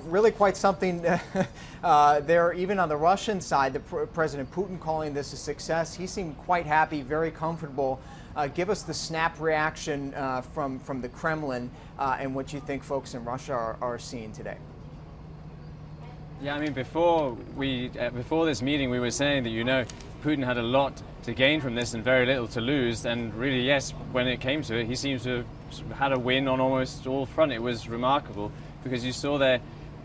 really quite something there, even on the Russian side, President Putin calling this a success. He seemed quite happy, very comfortable. Give us the snap reaction from the Kremlin and what you think folks in Russia are seeing today. Yeah, I mean, before this meeting, we were saying that, Putin had a lot to gain from this and very little to lose. And really, yes, when it came to it, he seems to have had a win on almost all fronts. It was remarkable because you saw there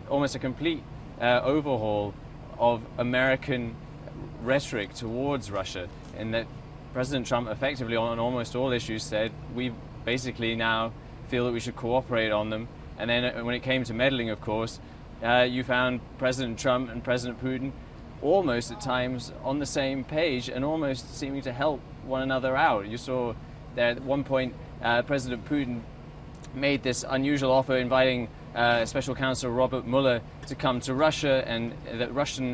almost a complete overhaul of American rhetoric towards Russia, in that President Trump effectively on almost all issues said, we basically now feel that we should cooperate on them. And then when it came to meddling, of course, you found President Trump and President Putin almost at times on the same page and almost seeming to help one another out. You saw there at one point President Putin made this unusual offer inviting Special Counsel Robert Mueller to come to Russia, and that Russian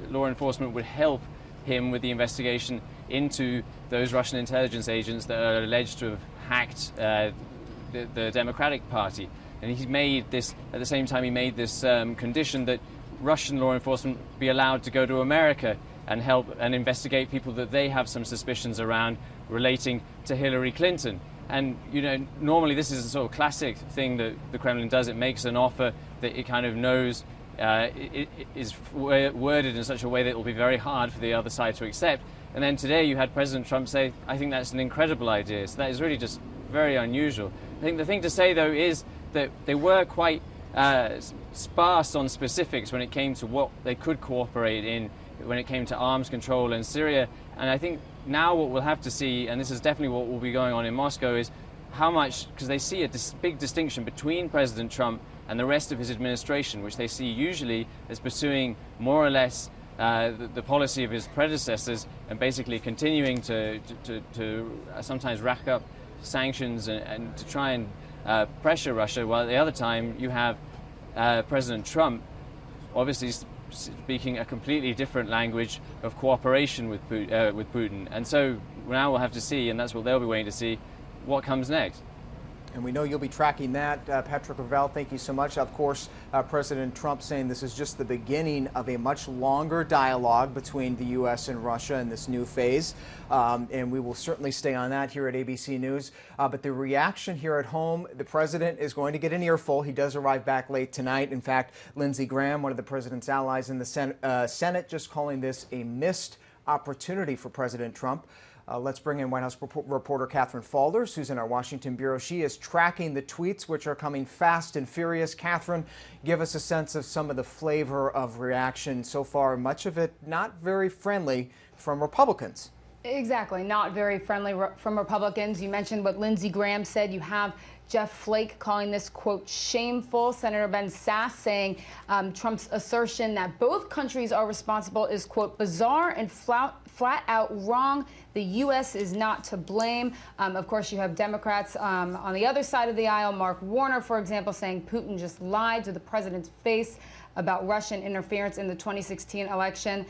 law enforcement would help him with the investigation into those Russian intelligence agents that are alleged to have hacked the Democratic Party. And he made this, at the same time he made this condition that Russian law enforcement be allowed to go to America and help and investigate people that they have some suspicions around relating to Hillary Clinton. And, you know, normally this is a sort of classic thing that the Kremlin does. It makes an offer that it kind of knows it is worded in such a way that it will be very hard for the other side to accept. And then today you had President Trump say, I think that's an incredible idea. So that is really just very unusual. I think the thing to say, though, is that they were quite sparse on specifics when it came to what they could cooperate in, when it came to arms control in Syria. And I think now what we'll have to see, and this is definitely what will be going on in Moscow, is how much, because they see a big distinction between President Trump and the rest of his administration, which they see usually as pursuing more or less the policy of his predecessors and basically continuing to sometimes rack up sanctions and to try and pressure Russia, while at the other time you have President Trump obviously speaking a completely different language of cooperation with Putin. And so now we'll have to see, and that's what they'll be waiting to see, what comes next. And we know you'll be tracking that. Patrick Ravel, thank you so much. Of course, President Trump saying this is just the beginning of a much longer dialogue between the U.S. and Russia in this new phase. And we will certainly stay on that here at ABC News. But the reaction here at home, the president is going to get an earful. He does arrive back late tonight. In fact, Lindsey Graham, one of the president's allies in the Senate, just calling this a missed opportunity for President Trump. Let's bring in White House reporter Catherine Falders, who's in our Washington bureau. She is tracking the tweets, which are coming fast and furious. Catherine, give us a sense of some of the flavor of reaction so far, much of it not very friendly from Republicans. Exactly, not very friendly from Republicans. You mentioned what Lindsey Graham said. You have Jeff Flake calling this, quote, shameful. Senator Ben Sasse saying Trump's assertion that both countries are responsible is, quote, bizarre and flat out wrong. The U.S. is not to blame. Of course, you have Democrats on the other side of the aisle. Mark Warner, for example, saying Putin just lied to the president's face about Russian interference in the 2016 election.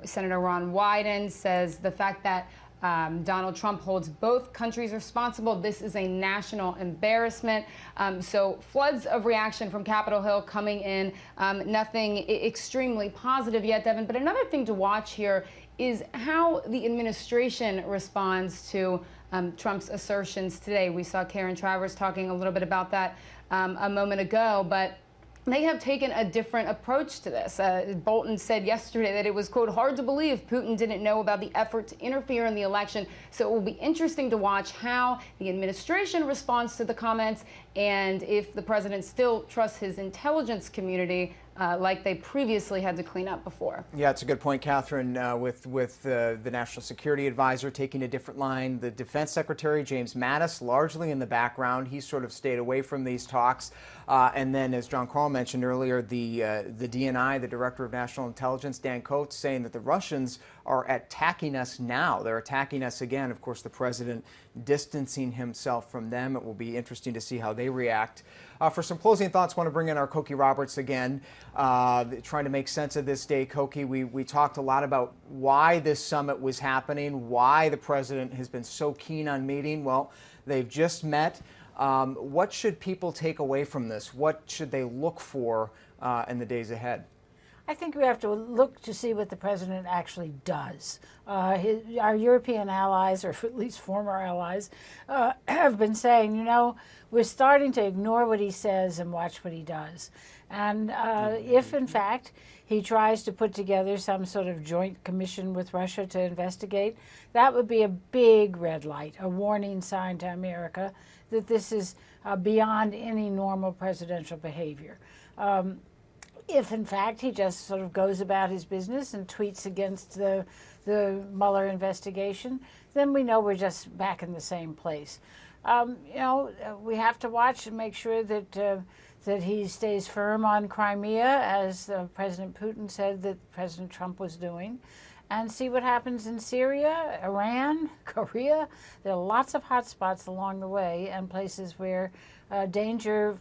Senator Ron Wyden says the fact that Donald Trump holds both countries responsible. This is a national embarrassment. So floods of reaction from Capitol Hill coming in. Nothing extremely positive yet, Devin. But another thing to watch here is how the administration responds to Trump's assertions today. We saw Karen Travers talking a little bit about that a moment ago, but they have taken a different approach to this. Bolton said yesterday that it was, quote, hard to believe Putin didn't know about the effort to interfere in the election. So it will be interesting to watch how the administration responds to the comments and if the president still trusts his intelligence community like they previously had to clean up before. Yeah, it's a good point, Catherine, with the National Security Advisor taking a different line. The Defense Secretary, James Mattis, largely in the background. He sort of stayed away from these talks. And then, as John Carl mentioned earlier, the DNI, the Director of National Intelligence, Dan Coates, saying that the Russians are attacking us now. They're attacking us again. Of course, the president distancing himself from them. It will be interesting to see how they react. For some closing thoughts, I want to bring in our Koki Roberts again, trying to make sense of this day. Koki, we talked a lot about why this summit was happening, why the president has been so keen on meeting. Well, they've just met. What should people take away from this? What should they look for in the days ahead? I think we have to look to see what the president actually does. Our European allies, or at least former allies, have been saying, you know, we're starting to ignore what he says and watch what he does. And if, in fact, he tries to put together some sort of joint commission with Russia to investigate, that would be a big red light, a warning sign to America that this is beyond any normal presidential behavior. If, in fact, he just sort of goes about his business and tweets against the Mueller investigation, then we know we're just back in the same place. You know, we have to watch and make sure that that he stays firm on Crimea, as President Putin said that President Trump was doing, and see what happens in Syria, Iran, Korea. There are lots of hot spots along the way and places where danger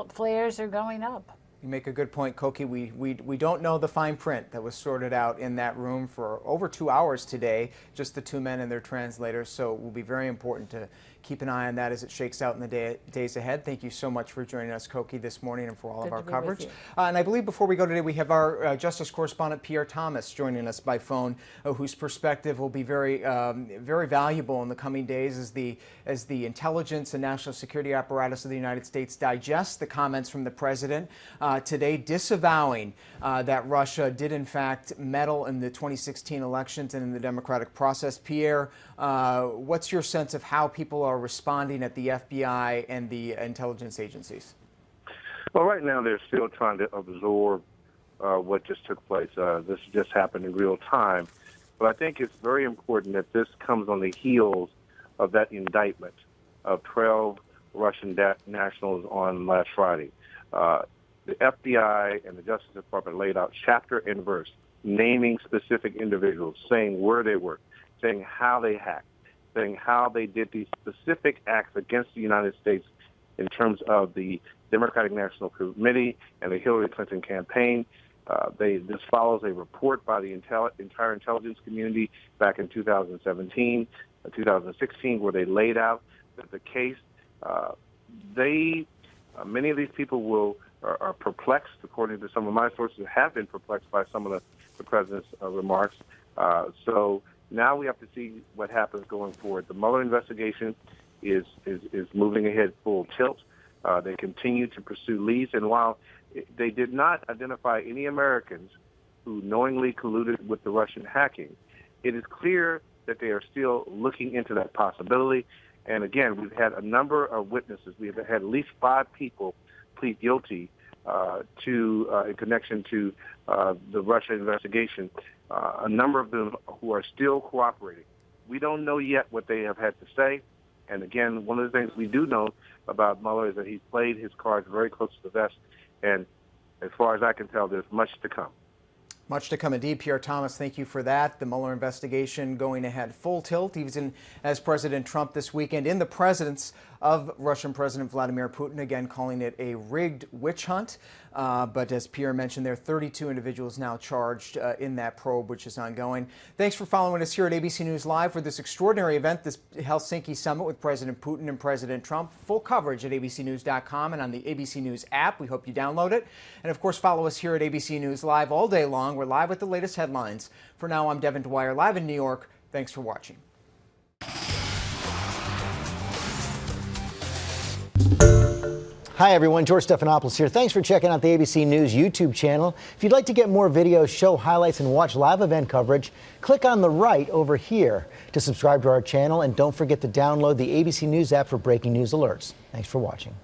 flares are going up. You make a good point, Koki. We don't know the fine print that was sorted out in that room for over 2 hours today, just the two men and their translators, so it will be very important to keep an eye on that as it shakes out in the days ahead. Thank you so much for joining us, Koki, this morning and for all of our coverage. And I believe before we go today, we have our Justice correspondent, Pierre Thomas, joining us by phone, whose perspective will be very valuable in the coming days as the intelligence and national security apparatus of the United States digests the comments from the president today disavowing that Russia did, in fact, meddle in the 2016 elections and in the democratic process. Pierre, what's your sense of how people are responding at the FBI and the intelligence agencies? Well, right now they're still trying to absorb what just took place. This just happened in real time. But I think it's very important that this comes on the heels of that indictment of 12 Russian nationals on last Friday. The FBI and the Justice Department laid out chapter and verse, naming specific individuals, saying where they were, saying how they hacked, saying how they did these specific acts against the United States in terms of the Democratic National Committee and the Hillary Clinton campaign. This follows a report by the entire intelligence community back in 2017, 2016, where they laid out the case. Many of these people are perplexed, according to some of my sources, have been perplexed by some of the president's remarks. So now we have to see what happens going forward. The Mueller investigation is moving ahead full tilt. They continue to pursue leads, and while they did not identify any Americans who knowingly colluded with the Russian hacking, it is clear that they are still looking into that possibility. And again, we've had a number of witnesses. We've had at least 5 people plead guilty in connection to the Russia investigation. A number of them who are still cooperating. We don't know yet what they have had to say. And again, one of the things we do know about Mueller is that he's played his cards very close to the vest. And as far as I can tell, there's much to come. Much to come indeed. Pierre Thomas, thank you for that. The Mueller investigation going ahead full tilt, even as President Trump this weekend in the presence of Russian President Vladimir Putin, again calling it a rigged witch hunt. But as Pierre mentioned, there are 32 individuals now charged in that probe, which is ongoing. Thanks for following us here at ABC News Live for this extraordinary event, this Helsinki summit with President Putin and President Trump. Full coverage at abcnews.com and on the ABC News app. We hope you download it. And of course, follow us here at ABC News Live all day long. We're live with the latest headlines. For now, I'm Devin Dwyer, live in New York. Thanks for watching. Hi, everyone. George Stephanopoulos here. Thanks for checking out the ABC News YouTube channel. If you'd like to get more videos, show highlights, and watch live event coverage, click on the right over here to subscribe to our channel. And don't forget to download the ABC News app for breaking news alerts. Thanks for watching.